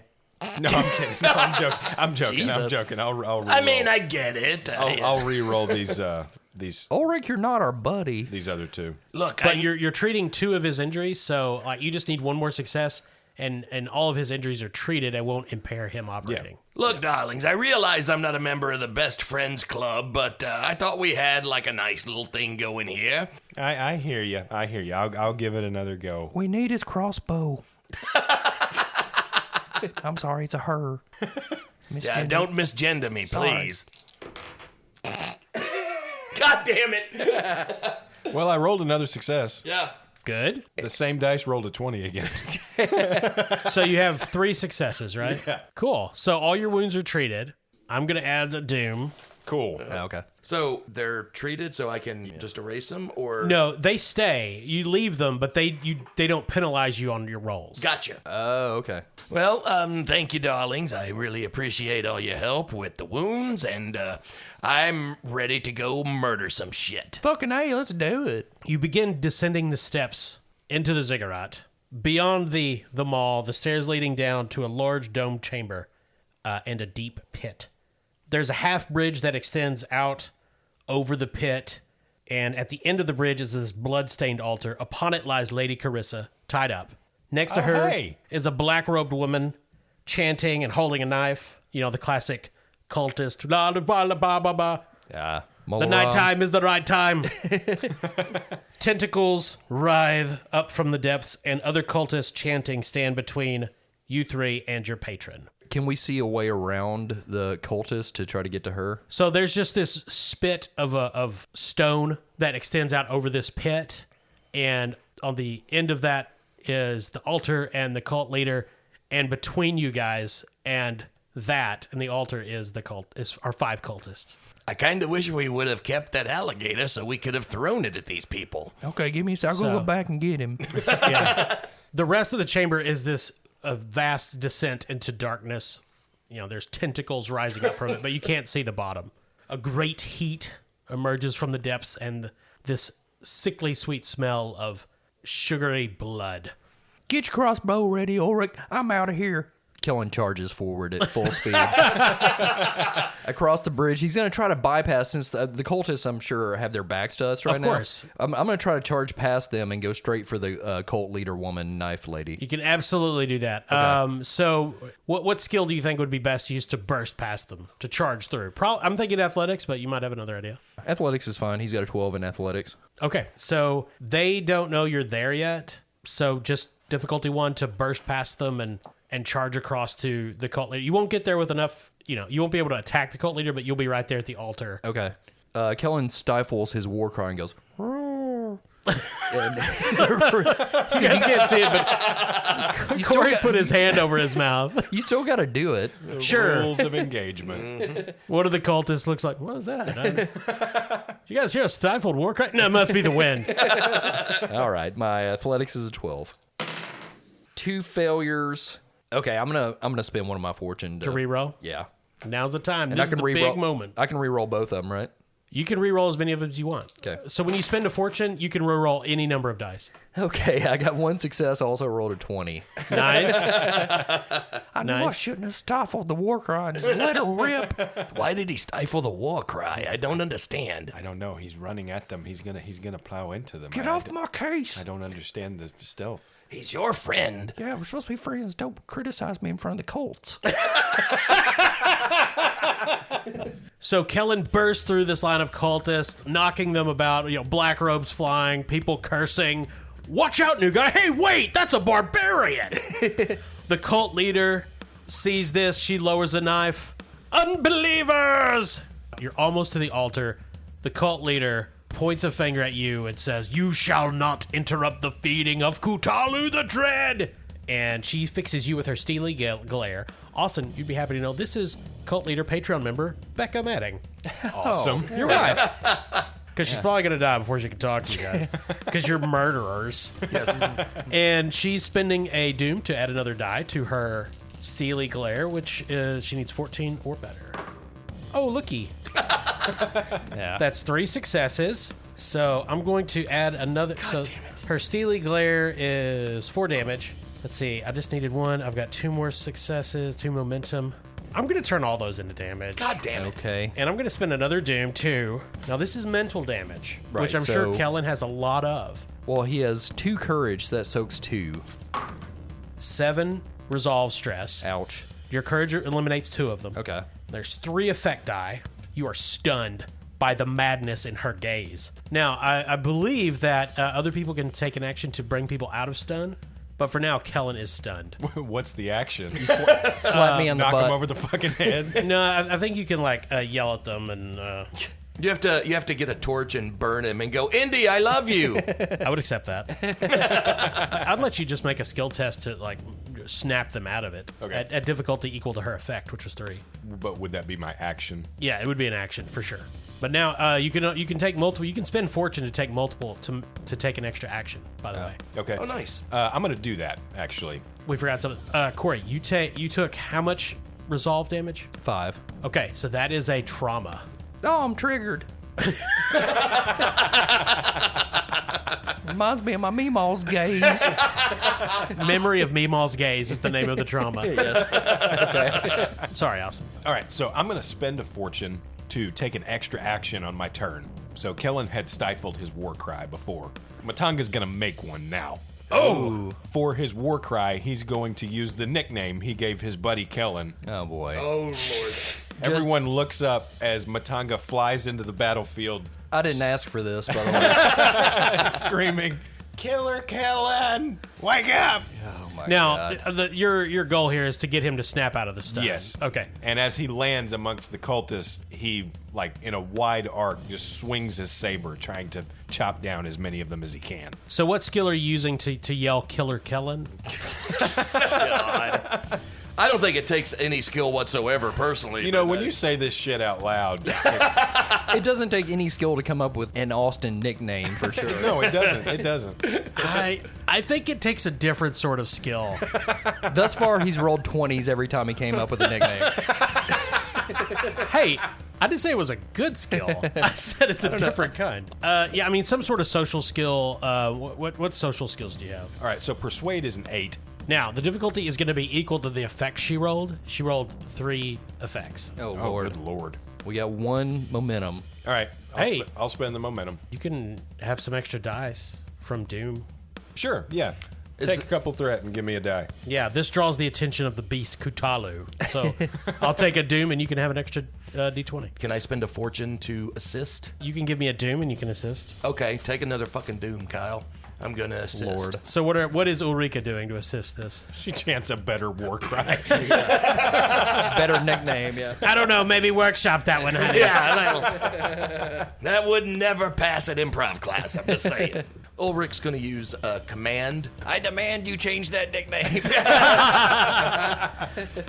No, I'm kidding. No, I'm joking. I'm Jesus. joking. I'll re-roll. I mean, I get it. I'll re-roll these Ulrich, you're not our buddy. these other 2. Look, But you're treating 2 of his injuries, so like you just need 1 more success, and all of his injuries are treated and won't impair him operating. Look, darlings, I realize I'm not a member of the Best Friends Club, but I thought we had like a nice little thing going here. I hear you. I hear you. I'll give it another go. We need his crossbow. I'm sorry, it's a her. Yeah, don't misgender me, Sorry. please. God damn it. Well, I rolled another success. Yeah. Good. The same dice rolled a 20 again. So you have 3 successes, right? Yeah. Cool. So all your wounds are treated. I'm going to add a doom. Cool. Okay. So they're treated so I can just erase them, or No, they stay. You leave them, but they don't penalize you on your rolls. Gotcha. Oh, okay. Well, thank you, darlings. I really appreciate all your help with the wounds, and I'm ready to go murder some shit. Fucking A, let's do it. You begin descending the steps into the ziggurat. Beyond the mall, the stairs leading down to a large domed chamber and a deep pit. There's a half bridge that extends out over the pit, and at the end of the bridge is this blood-stained altar. Upon it lies Lady Carissa, tied up. Next to her hey. is a black-robed woman chanting and holding a knife. You know, the classic cultist. La, la, ba, la, ba, ba, ba. Yeah. The nighttime is the right time. Tentacles writhe up from the depths, and other cultists chanting stand between you three and your patron. Can we see a way around the cultist to try to get to her? So there's just this spit of stone that extends out over this pit, and on the end of that is the altar and the cult leader, and between you guys and the altar is our 5 cultists. I kind of wish we would have kept that alligator so we could have thrown it at these people. Okay, give me a second. I'll go back and get him. Yeah. The rest of the chamber is this vast descent into darkness. There's tentacles rising up from it, but you can't see the bottom. A great heat emerges from the depths, and this sickly sweet smell of sugary blood. Get your crossbow ready, Ulrich. I'm out of here. Kellen charges forward at full speed. Across the bridge. He's going to try to bypass, since the cultists, I'm sure, have their backs to us right now. Of course. I'm going to try to charge past them and go straight for the cult leader woman, knife lady. You can absolutely do that. Okay. So what skill do you think would be best used to burst past them, to charge through? I'm thinking athletics, but you might have another idea. Athletics is fine. He's got a 12 in athletics. Okay, so they don't know you're there yet, so just difficulty 1 to burst past them and charge across to the cult leader. You won't get there with enough, you won't be able to attack the cult leader, but you'll be right there at the altar. Okay. Kellen stifles his war cry and goes, and you guys can't see it, but Corey put his hand over his mouth. You still got to do it. Sure. Rules of engagement. One of the cultists looks like, what is that? You guys hear a stifled war cry? No, it must be the wind. All right. My athletics is a 12. 2 failures. Okay, I'm gonna spend one of my fortune to reroll. Yeah, now's the time. This is the big moment. I can reroll both of them, right? You can reroll as many of them as you want. Okay. So when you spend a fortune, you can reroll any number of dice. Okay, I got 1 success. I also rolled a 20. Nice. I knew I shouldn't have stifled the war cry and just let it rip. Why did he stifle the war cry? I don't understand. I don't know. He's running at them. He's gonna plow into them. Get off my case. I don't understand the stealth. He's your friend. Yeah, we're supposed to be friends. Don't criticize me in front of the Colts. So Kellen bursts through this line of cultists, knocking them about, black robes flying, people cursing. Watch out, new guy. Hey, wait, that's a barbarian. The cult leader sees this. She lowers a knife. Unbelievers! You're almost to the altar. The cult leader points a finger at you and says, you shall not interrupt the feeding of Cthulhu the Dread. And she fixes you with her steely glare. Austin, you'd be happy to know this is cult leader Patreon member Becca Madding. Awesome. Your wife. Because she's probably going to die before she can talk to you guys. Because you're murderers. Yes. And she's spending a doom to add another die to her steely glare, which is she needs 14 or better. Oh, looky. Yeah. That's 3 successes. So I'm going to add another. So her steely glare is 4 damage. Let's see. I just needed 1. I've got 2 more successes, 2 momentum. I'm going to turn all those into damage. God damn it. Okay. And I'm going to spend another doom, too. Now, this is mental damage, Right, which I'm sure Kellen has a lot of. Well, he has 2 courage, so that soaks 2. 7 resolve stress. Ouch. Your courage eliminates 2 of them. Okay. There's 3 effect die. You are stunned by the madness in her gaze. Now, I believe that other people can take an action to bring people out of stun, but for now, Kellen is stunned. What's the action? Slap me on the Knock butt. him over the fucking head. No, I think you can yell at them and. You have to get a torch and burn him and go, Indy, I love you. I would accept that. I'd let you just make a skill test to snap them out of it. Okay. At difficulty equal to her effect, which was 3. But would that be my action? Yeah, it would be an action for sure. But now you can take multiple. You can spend fortune to take multiple to take an extra action. By the way, Okay. Oh, nice. I'm gonna do that actually. we forgot something. Corey, you took how much resolve damage? 5. Okay, so that is a trauma. Oh, I'm triggered. Reminds me of my Meemaw's gaze. Memory of Meemaw's gaze is the name of the trauma. Yes. Okay. Sorry, Austin. All right, so I'm gonna spend a fortune to take an extra action on my turn. So Kellen had stifled his war cry before. Matanga's gonna make one now. Oh. For his war cry, he's going to use the nickname he gave his buddy Kellen. Oh, boy. Oh, Lord. Everyone looks up as Matanga flies into the battlefield, I didn't ask for this, by the way. screaming, "Killer Kellen, wake up!" Oh my Now, God. your goal here is to get him to snap out of the stun. Yes. Okay. And as he lands amongst the cultists, he, like in a wide arc, just swings his saber, trying to chop down as many of them as he can. So what skill are you using to yell Killer Kellen? I don't think it takes any skill whatsoever, personally. You know, but, when you say this shit out loud, It doesn't take any skill to come up with an Austin nickname, for sure. no, it doesn't. It doesn't. I think it takes a different sort of skill. Thus far, he's rolled 20s every time he came up with a nickname. Hey, I didn't say it was a good skill. I said it's a different kind. Yeah, I mean, some sort of social skill. What social skills do you have? All right, so Persuade is an 8. Now, the difficulty is going to be equal to the effects she rolled. She rolled 3 effects. Oh, Oh, Lord. good lord. We got 1 momentum. All right, Hey. I'll spend the momentum. You can have some extra dice from Doom. Sure, yeah. Take a couple threat and give me a die. Yeah, this draws the attention of the beast Kutalu. So I'll take a Doom and you can have an extra D20. Can I spend a fortune to assist? You can give me a Doom and you can assist. Okay, take another fucking Doom, Kyle. I'm going to assist. Lord. So what is Ulrika doing to assist this? She chants a better war cry. Better nickname, yeah. I don't know. Maybe workshop that one, honey. Yeah, that would never pass an improv class, I'm just saying. Ulrich's going to use a command. I demand you change that nickname.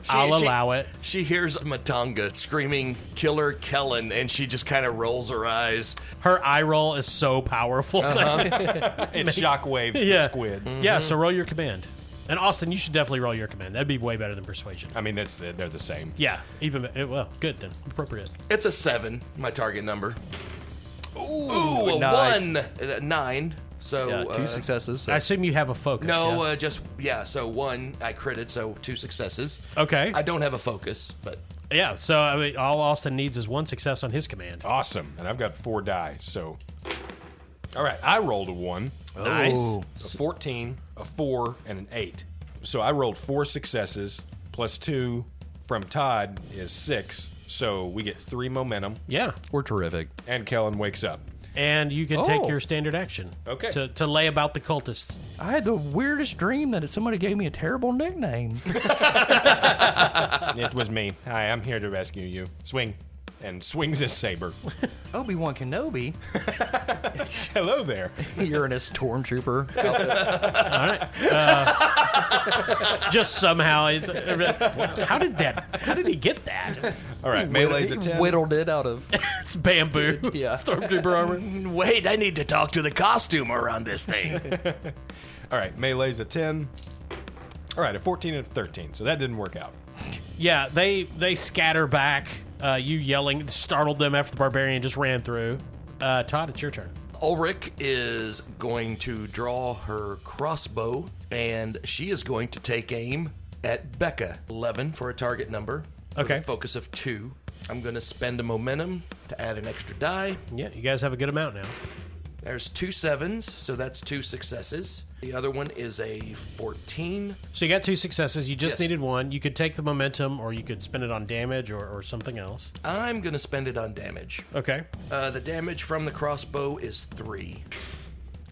I'll allow it. She hears Matanga screaming, "Killer Kellen," and she just kind of rolls her eyes. Her eye roll is so powerful. It shockwaves Yeah. the squid. Yeah, so roll your command. And Austin, you should definitely roll your command. That'd be way better than persuasion. I mean, they're the same. Yeah, well, good then. Appropriate. It's a 7, my target number. Ooh, a nice. 1, 9. So Yeah, 2 successes. So. I assume you have a focus. No, yeah? so 1 I critted, so 2 successes. Okay. I don't have a focus, but Yeah, so I mean, all Austin needs is 1 success on his command. Awesome. And I've got 4 die, so... All right, I rolled a 1, Nice. Oh. a 14, a 4, and an 8. So I rolled 4 successes, plus 2 from Todd is 6. So we get 3 momentum, Yeah. We're terrific. and Kellen wakes up. And you can take Oh. your standard action. Okay. To lay about the cultists. I had the weirdest dream that somebody gave me a terrible nickname. It was me. Hi, I'm here to rescue you. Swing. And swings his saber. Obi-Wan Kenobi. Hello there. You're in a stormtrooper. All right. Just somehow, how did he get that? All right, melee's a 10. Whittled it out of. It's bamboo. Yeah. Stormtrooper armor. wait, I need to talk to the costumer on this thing. All right, melee's a 10. All right, a 14 and a 13. So that didn't work out. Yeah, they scatter back. You yelling startled them after the barbarian just ran through. Todd, it's your turn. Ulrich is going to draw her crossbow, and she is going to take aim at Becca. 11 for a target number. With Okay. a focus of 2. I'm going to spend a momentum to add an extra die. Yeah, you guys have a good amount now. There's 2 7s, so that's 2 successes. The other one is a 14. So you got 2 successes. You just Yes. needed 1. You could take the momentum, or you could spend it on damage or something else. I'm going to spend it on damage. Okay. The damage from the crossbow is 3.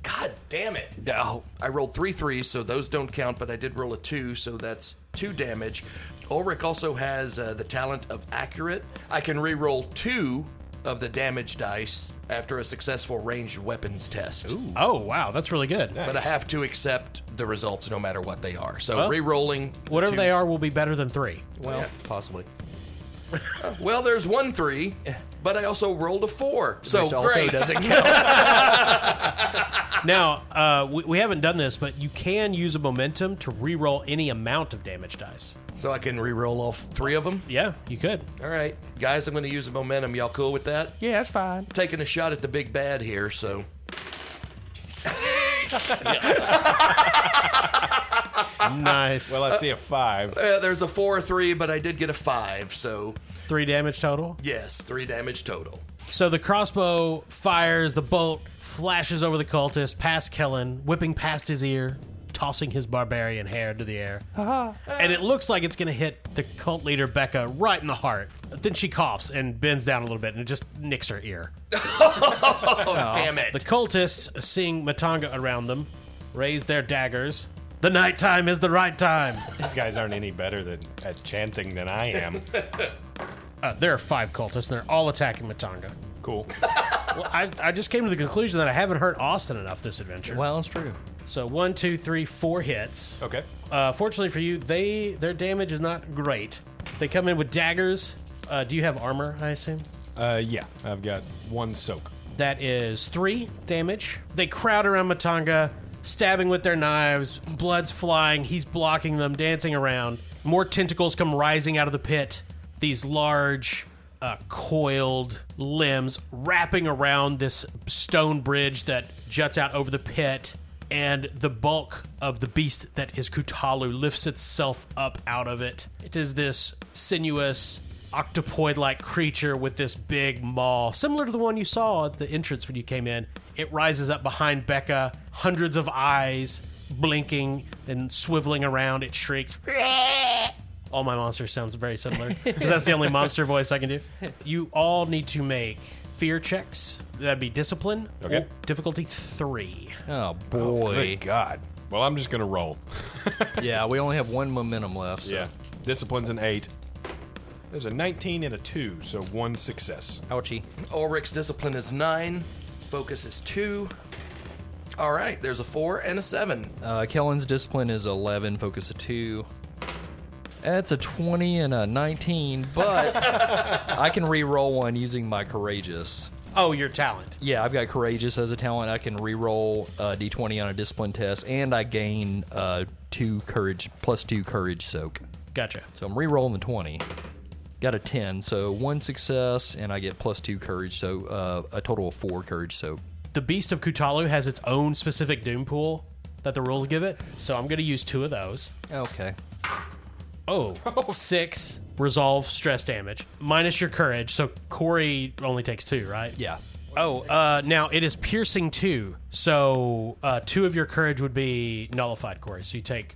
God damn it. Oh. I rolled 3 3s, so those don't count, but I did roll a 2, so that's 2 damage. Ulrich also has the talent of accurate. I can re-roll 2 of the damage dice after a successful ranged weapons test. Oh, wow. That's really good. But I have to accept the results no matter what they are. So Well, re-rolling... the Whatever 2 they are will be better than 3. Well, Yeah. possibly. Well, there's 1 3, but I also rolled a 4. So Which also great. doesn't count. Now, we haven't done this, but you can use a momentum to re-roll any amount of damage dice. So I can re-roll all 3 of them? Yeah, you could. All right. Guys, I'm going to use the momentum. Y'all cool with that? Yeah, that's fine. Taking a shot at the big bad here, so... Nice. Well, I see a 5. There's a 4 3, but I did get a 5, so 3 damage total. yes, 3 damage total. So the crossbow fires, the bolt flashes over the cultist, past Kellen, whipping past his ear, tossing his barbarian hair into the air. And it looks like it's going to hit the cult leader, Becca, right in the heart. Then she coughs and bends down a little bit and it just nicks her ear. Oh, damn it. The cultists, seeing Matanga around them, raise their daggers. The nighttime is the right time. These guys aren't any better at chanting than I am. There are 5 cultists, and they're all attacking Matanga. Cool. Well, I just came to the conclusion that I haven't hurt Austin enough this adventure. Well, it's true. So 1, 2, 3, 4 hits. Okay. Fortunately for you, their damage is not great. They come in with daggers. Do you have armor, I assume? Yeah, I've got 1 soak. That is 3 damage. They crowd around Matanga, stabbing with their knives. Blood's flying. He's blocking them, dancing around. More tentacles come rising out of the pit. These large, coiled limbs wrapping around this stone bridge that juts out over the pit. And the bulk of the beast that is Cthulhu lifts itself up out of it. It is this sinuous, octopoid-like creature with this big maw, similar to the one you saw at the entrance when you came in. It rises up behind Becca, hundreds of eyes blinking and swiveling around. It shrieks. All my monsters sounds very similar, because that's the only monster voice I can do. You all need to make fear checks. That'd be discipline. Okay. Difficulty 3. Oh, boy. Good God. Well, I'm just going to roll. Yeah, we only have 1 momentum left. So. Yeah. Discipline's an 8. There's a 19 and a 2, so 1 success. Ouchie. Ulrich's discipline is 9. Focus is 2. All right, there's a 4 and a 7. Kellen's discipline is 11, focus of 2. That's a 20 and a 19, but I can re-roll one using my courageous. Oh, your talent. Yeah, I've got courageous as a talent. I can re-roll d20 on a discipline test, and I gain 2 courage plus 2 courage soak. Gotcha. So I'm re-rolling the 20. Got a 10, so 1 success, and I get plus 2 courage, so a total of 4 courage soak. The Beast of Cthulhu has its own specific doom pool that the rules give it, so I'm going to use 2 of those. Okay. Oh, 6 resolve stress damage minus your courage. So Corey only takes 2, right? Yeah. Oh, now it is piercing 2. So 2 of your courage would be nullified, Corey. So you take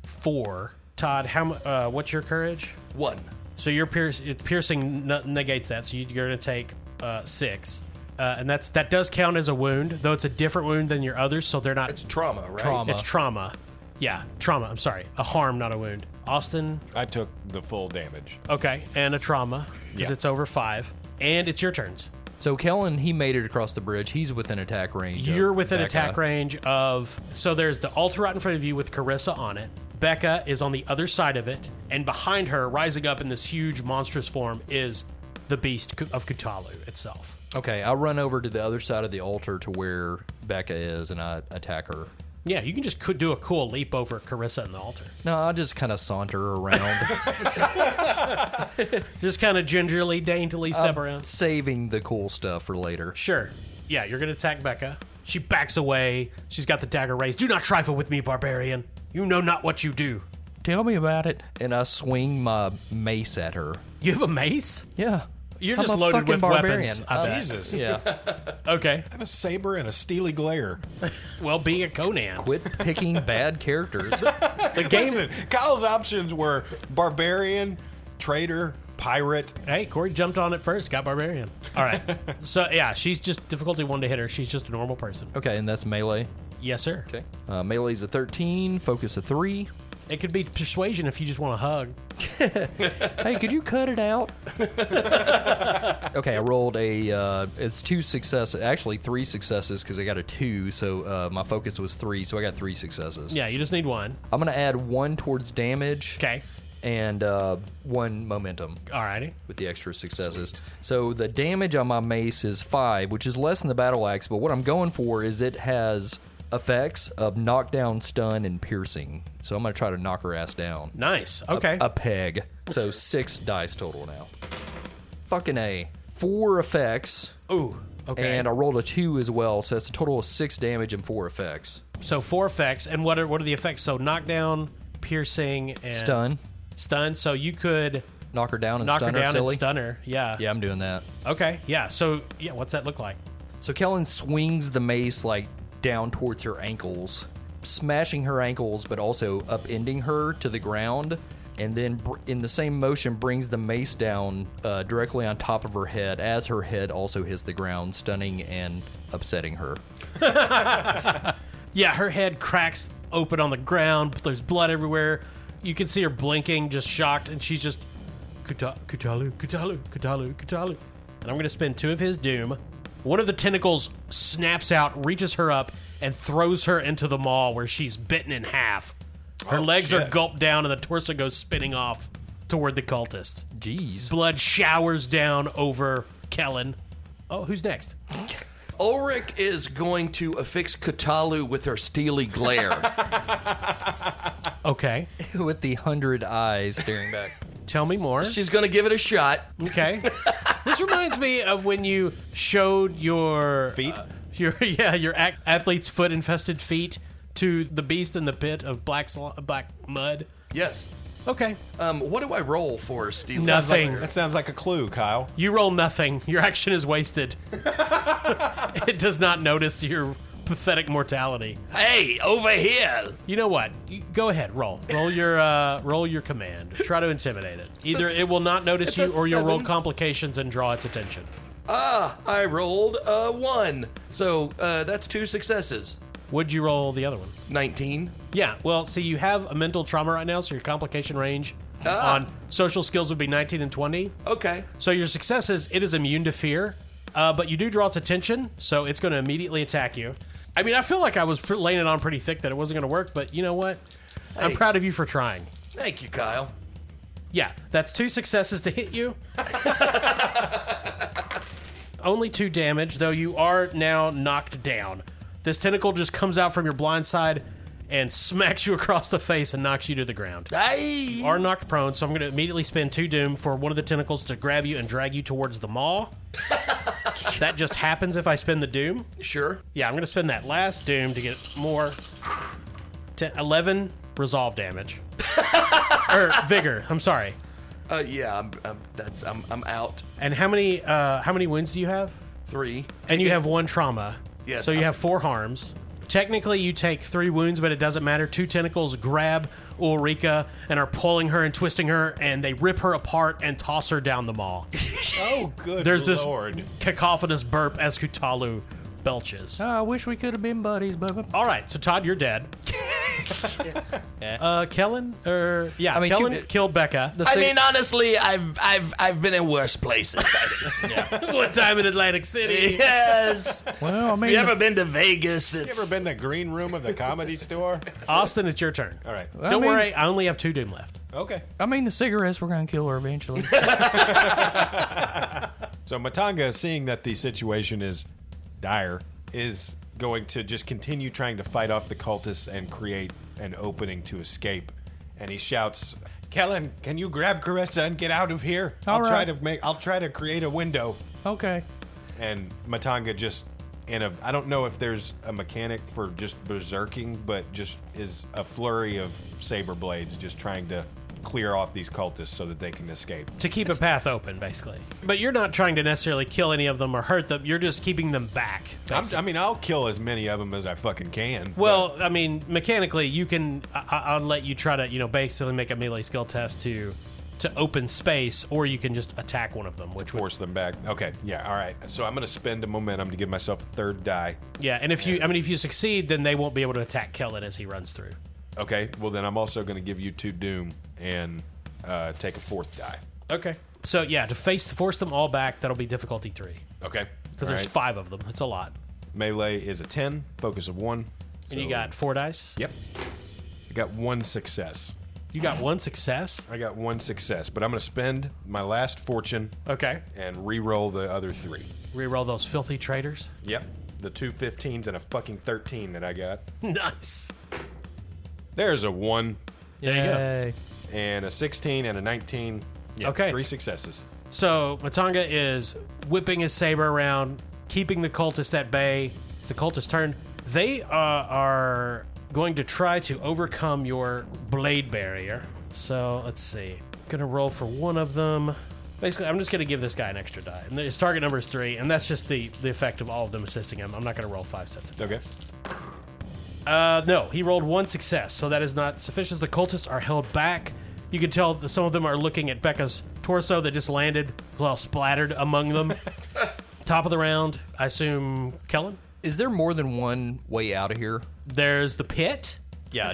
4. Todd, how? What's your courage? 1. So your piercing negates that. So you're going to take 6. And that does count as a wound, though it's a different wound than your others. So they're not. It's trauma, right? Trauma. It's trauma. Yeah, trauma. I'm sorry. A harm, not a wound. Austin? I took the full damage. Okay, and a trauma, because Yeah. it's over 5. And it's your turns. So Kellen, he made it across the bridge. He's within attack range. You're of within Becca. attack range of... So there's the altar right in front of you with Carissa on it. Becca is on the other side of it. And behind her, rising up in this huge monstrous form, is the Beast of Cthulhu itself. Okay, I'll run over to the other side of the altar to where Becca is, and I attack her. Yeah, you can just do a cool leap over Carissa in the altar. No, I'll just kind of saunter around, Just kind of gingerly, daintily step around. saving the cool stuff for later. Sure. Yeah, you're going to attack Becca. She backs away. She's got the dagger raised. Do not trifle with me, barbarian. You know not what you do. Tell me about it. And I swing my mace at her. You have a mace? Yeah. You're I'm just a loaded fucking with barbarian. weapons. I bet. Jesus. Yeah. Okay. I have a saber and a steely glare. Well, being a Conan. Quit picking bad characters. The game. Listen, Kyle's options were barbarian, traitor, pirate. Hey, Corey jumped on it first. Got barbarian. All right. So, yeah, she's just difficulty 1 to hit her. She's just a normal person. Okay, and that's melee. Yes, sir. Okay. Melee's a 13, focus a 3. It could be persuasion if you just want to hug. Hey, could you cut it out? Okay, I rolled it's 2 successes, actually 3 successes because I got a 2, so my focus was 3, so I got 3 successes. Yeah, you just need 1. I'm going to add 1 towards damage. Okay. And 1 momentum All righty. with the extra successes. So the damage on my mace is 5, which is less than the battle axe, but what I'm going for is it has effects of knockdown, stun, and piercing. So I'm going to try to knock her ass down. Nice. Okay. A peg. So 6 dice total now. Fucking A. 4 effects. Ooh. Okay. And I rolled a 2 as well, so that's a total of 6 damage and 4 effects. So 4 effects. And what are the effects? So knockdown, piercing, and... Stun. So you could... Knock her down and knock stun her her, down silly? and stun her. Yeah. Yeah, I'm doing that. Okay. Yeah. So, yeah, what's that look like? So Kellen swings the mace, like, down towards her ankles, smashing her ankles, but also upending her to the ground. And then in the same motion brings the mace down directly on top of her head as her head also hits the ground, stunning and upsetting her. Yeah, her head cracks open on the ground. There's blood everywhere. You can see her blinking, just shocked, and she's just, Cthulhu, Cthulhu, Cthulhu, Cthulhu. And I'm going to spend 2 of his doom. One of the tentacles snaps out, reaches her up, and throws her into the maw where she's bitten in half. Her legs are gulped down, and the torso goes spinning off toward the cultist. Jeez. Blood showers down over Kellen. Oh, who's next? Ulrich is going to affix Cthulhu with her steely glare. Okay. With the 100 eyes staring back. Tell me more. She's going to give it a shot. Okay. This reminds me of when you showed your Feet? Your athlete's foot infested feet to the beast in the pit of black mud. Yes. Okay. What do I roll for steely? Nothing. That sounds like a clue, Kyle. You roll nothing. Your action is wasted. It does not notice your pathetic mortality. Hey, over here. You know what? Go ahead. Roll your command. Try to intimidate it. Either it will not notice it's you, a or you'll roll 7. complications and draw its attention. I rolled a 1. So that's 2 successes. Would you roll the other one? 19. Yeah, well, see, you have a mental trauma right now, so your complication range on social skills would be 19 and 20. Okay. So your successes, it is immune to fear, but you do draw its attention, so it's going to immediately attack you. I mean, I feel like I was laying it on pretty thick that it wasn't going to work, but you know what? I'm proud of you for trying. Thank you, Kyle. Yeah, that's 2 successes to hit you. Only 2 damage, though you are now knocked down. This tentacle just comes out from your blind side and smacks you across the face and knocks you to the ground. You are knocked prone, so I'm going to immediately spend 2 doom for one of the tentacles to grab you and drag you towards the maw. That just happens if I spend the doom. Sure. Yeah, I'm going to spend that last doom to get more. 11 resolve damage. Or vigor, I'm sorry. Yeah, I'm out. And how many wounds do you have? 3. And you have 1 trauma. Yes. So you have 4 harms. Technically, you take 3 wounds, but it doesn't matter. 2 tentacles grab Ulrika and are pulling her and twisting her, and they rip her apart and toss her down the maw. Oh, good There's Lord. this cacophonous burp as Cthulhu belches. I wish we could have been buddies, but All right, so Todd, you're dead. Kellen, I mean, Kellen killed Becca. I mean, honestly, I've been in worse places. One time in Atlantic City. Yes. well, I mean, You ever been to Vegas? You ever been to the green room of the comedy store? Austin, it's your turn. All right. Don't worry, I only have 2 doom left. Okay. the cigarettes were gonna kill her eventually. So Matanga, seeing that the situation is dire, is going to just continue trying to fight off the cultists and create an opening to escape. And he shouts, "Kellen, can you grab Carissa and get out of here? All right. I'll try to create a window." Okay. And Matanga just I don't know if there's a mechanic for just berserking, but just is a flurry of saber blades just trying to clear off these cultists so that they can escape. To keep a path open, basically. But you're not trying to necessarily kill any of them or hurt them. You're just keeping them back. I'll kill as many of them as I fucking can. Well, I mean, mechanically, you can. I'll let you try to, basically make a melee skill test to open space, or you can just attack one of them, which would force them back. Okay, yeah, all right. So I'm going to spend a momentum to give myself a 3rd die. Yeah, and if you succeed, then they won't be able to attack Kellen as he runs through. Okay, well then I'm also going to give you 2 doom and take a 4th die. Okay. So yeah, to force them all back, that'll be difficulty 3. Okay. Because all there's right. 5 of them. It's a lot. Melee is a 10, focus of 1. And you got 4 dice? Yep. I got 1 success. You got 1 success? I got 1 success, but I'm going to spend my last fortune Okay. and re-roll the other 3. Reroll those filthy traitors. Yep. The 2 15s and a fucking 13 that I got. Nice. There's a 1 There you go. Yay. and a 16 and a 19. Yeah, Okay. 3 successes. So Matanga is whipping his saber around, keeping the cultists at bay. It's the cultists' turn. They are going to try to overcome your blade barrier. So let's see. Gonna roll for one of them. Basically, I'm just gonna give this guy an extra die. And his target number is 3, and that's just the effect of all of them assisting him. I'm not gonna roll 5 sets of Okay. dice. No, he rolled 1 success, so that is not sufficient. The cultists are held back. You can tell that some of them are looking at Becca's torso that just landed, well, splattered among them. Top of the round, I assume, Kellen? Is there more than one way out of here? There's the pit. Yeah,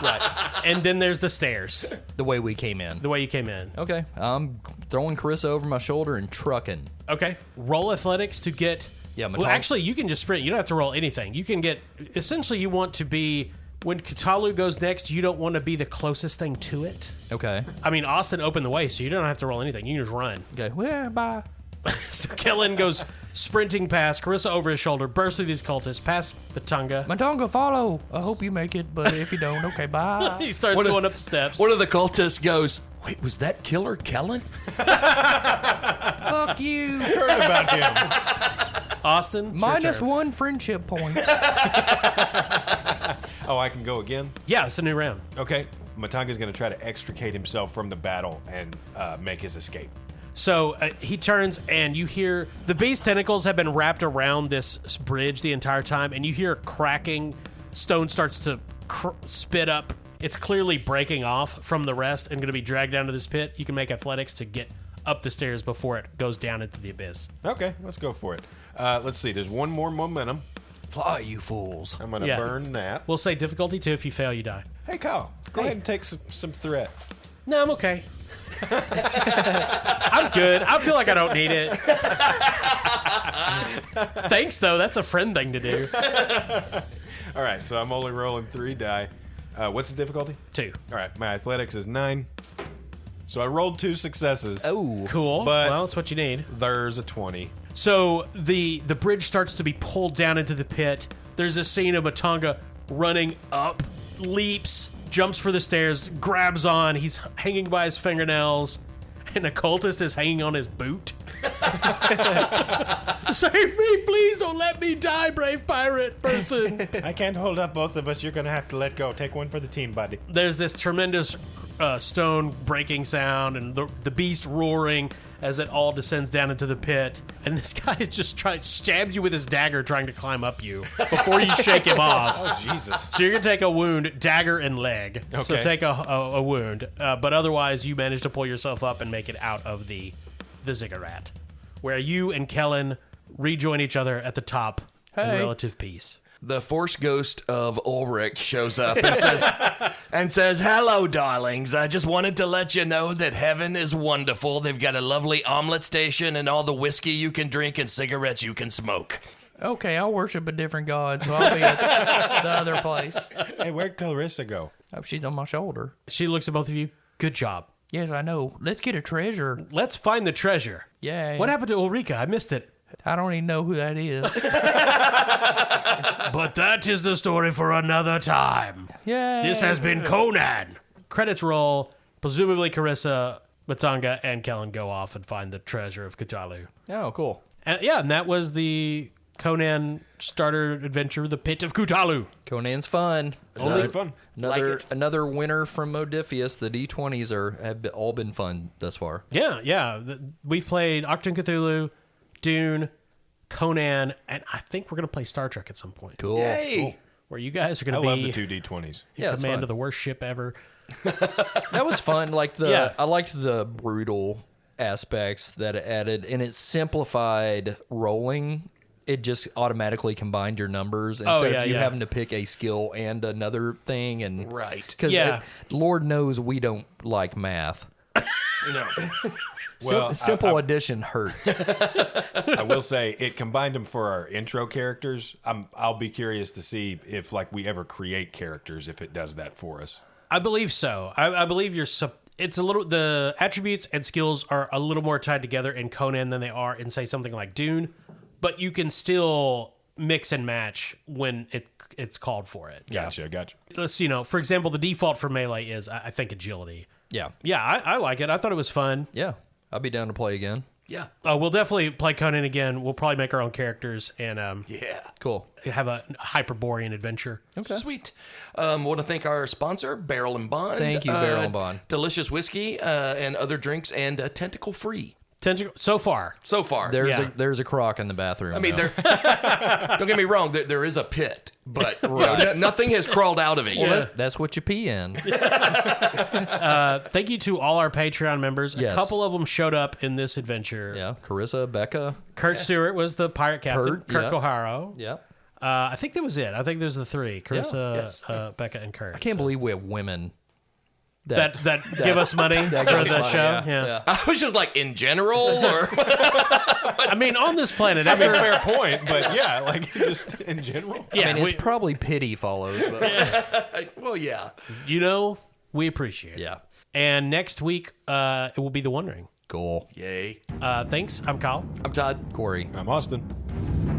Right. And then there's the stairs, the way we came in. the way you came in. Okay, I'm throwing Carissa over my shoulder and trucking. Okay. Roll athletics to get... Yeah, Well, actually, you can just sprint. You don't have to roll anything. You can get... Essentially, you want to be... When Cthulhu goes next, you don't want to be the closest thing to it. Okay. I mean, Austin opened the way, so you don't have to roll anything. You can just run. Okay. Well, bye. So Kellen goes sprinting past, Carissa over his shoulder, bursts through these cultists, past Batanga. Matonga, follow. I hope you make it, but if you don't, okay, bye. He starts going up the steps. One of the cultists goes, "Wait, was that Killer Kellen?" Fuck you. Heard about him. Austin, it's your Minus turn. 1 friendship points. Oh, I can go again? Yeah, it's a new round. Okay. Matanga's going to try to extricate himself from the battle and make his escape. So he turns, and you hear the beast tentacles have been wrapped around this bridge the entire time, and you hear cracking. Stone starts to spit up. It's clearly breaking off from the rest and going to be dragged down to this pit. You can make athletics to get up the stairs before it goes down into the abyss. Okay, let's go for it. Let's see. There's one more momentum. Fly, you fools. I'm going to burn that. We'll say difficulty 2. If you fail, you die. Hey, Kyle, go ahead and take some threat. No, I'm okay. I'm good. I feel like I don't need it. Thanks, though. That's a friend thing to do. All right, so I'm only rolling 3 die. What's the difficulty? 2. All right, my athletics is 9. So I rolled 2 successes. Oh. Cool. But- well, that's what you need. There's a 20. So the bridge starts to be pulled down into the pit. There's a scene of Matonga running up, leaps, jumps for the stairs, grabs on. He's hanging by his fingernails, and a cultist is hanging on his boot. Save me, please! Don't let me die, brave pirate person. I can't hold up both of us. You're going to have to let go. Take one for the team, buddy. There's this tremendous stone breaking sound, and the beast roaring as it all descends down into the pit. And this guy is just stabs you with his dagger trying to climb up you before you shake him off. Oh, Jesus. So you're going to take a wound, dagger and leg. So Okay. take a wound. But otherwise, you manage to pull yourself up and make it out of the ziggurat, where you and Kellen rejoin each other at the top in Hey. relative peace. The Force Ghost of Ulrich shows up and says, "Hello, darlings. I just wanted to let you know that heaven is wonderful. They've got a lovely omelet station and all the whiskey you can drink and cigarettes you can smoke." Okay, I'll worship a different god, so I'll be at the other place. Hey, where'd Clarissa go? Oh, she's on my shoulder. She looks at both of you. Good job. Yes, I know. Let's get a treasure. Let's find the treasure. Yay. What happened to Ulrika? I missed it. I don't even know who that is. But that is the story for another time. Yay. This has been Conan. Credits roll. Presumably Carissa, Matonga, and Kellen go off and find the treasure of Cthulhu. Oh, cool. And that was the Conan starter adventure, The Pit of Cthulhu. Conan's fun. Very fun. Another winner from Modiphius. The D20s have all been fun thus far. Yeah. We've played Octon Cthulhu, Dune, Conan, and I think we're going to play Star Trek at some point. Cool. Hey, Where you guys are I going to love be the 2D20s. Yeah, in it's command fun. of the worst ship ever. That was fun. Yeah. I liked the brutal aspects that it added, and it simplified rolling. It just automatically combined your numbers instead of you having to pick a skill and another thing. And right. because Yeah. Lord knows we don't like math. No. Well, Simple addition hurts. I will say it combined them for our intro characters. I'll be curious to see if we ever create characters if it does that for us. I believe so. I believe it's a little, the attributes and skills are a little more tied together in Conan than they are in, say, something like Dune, but you can still mix and match when it's called for it. Gotcha. Let's, for example, the default for melee is, I think, agility. Yeah. Yeah, I like it. I thought it was fun. Yeah. I'll be down to play again. Yeah. We'll definitely play Conan again. We'll probably make our own characters and Yeah. Cool. have a Hyperborean adventure. Sweet. Want to thank our sponsor, Barrel and Bond. Thank you, Barrel and Bond. Delicious whiskey and other drinks and tentacle free. Tentacle. So far. There's a croc in the bathroom. I mean, don't get me wrong. There is a pit, but nothing has crawled out of it yet. That's what you pee in. Thank you to all our Patreon members. Yes. A couple of them showed up in this adventure. Yeah, Carissa, Becca. Kurt Stewart was the pirate captain. Kurt Koharo. Yep. I think that was it. I think there's the three: Carissa, Becca, and Kurt. I can't believe we have women that give us money for the show. Yeah. I was just like, in general, or I mean, on this planet, I mean, fair point, but yeah, like just in general. Yeah, I mean, it's probably pity follows. But well, yeah. You know, we appreciate it. Yeah. And next week, it will be the One Ring. Cool. Yay. Thanks. I'm Kyle. I'm Todd. Corey. I'm Austin.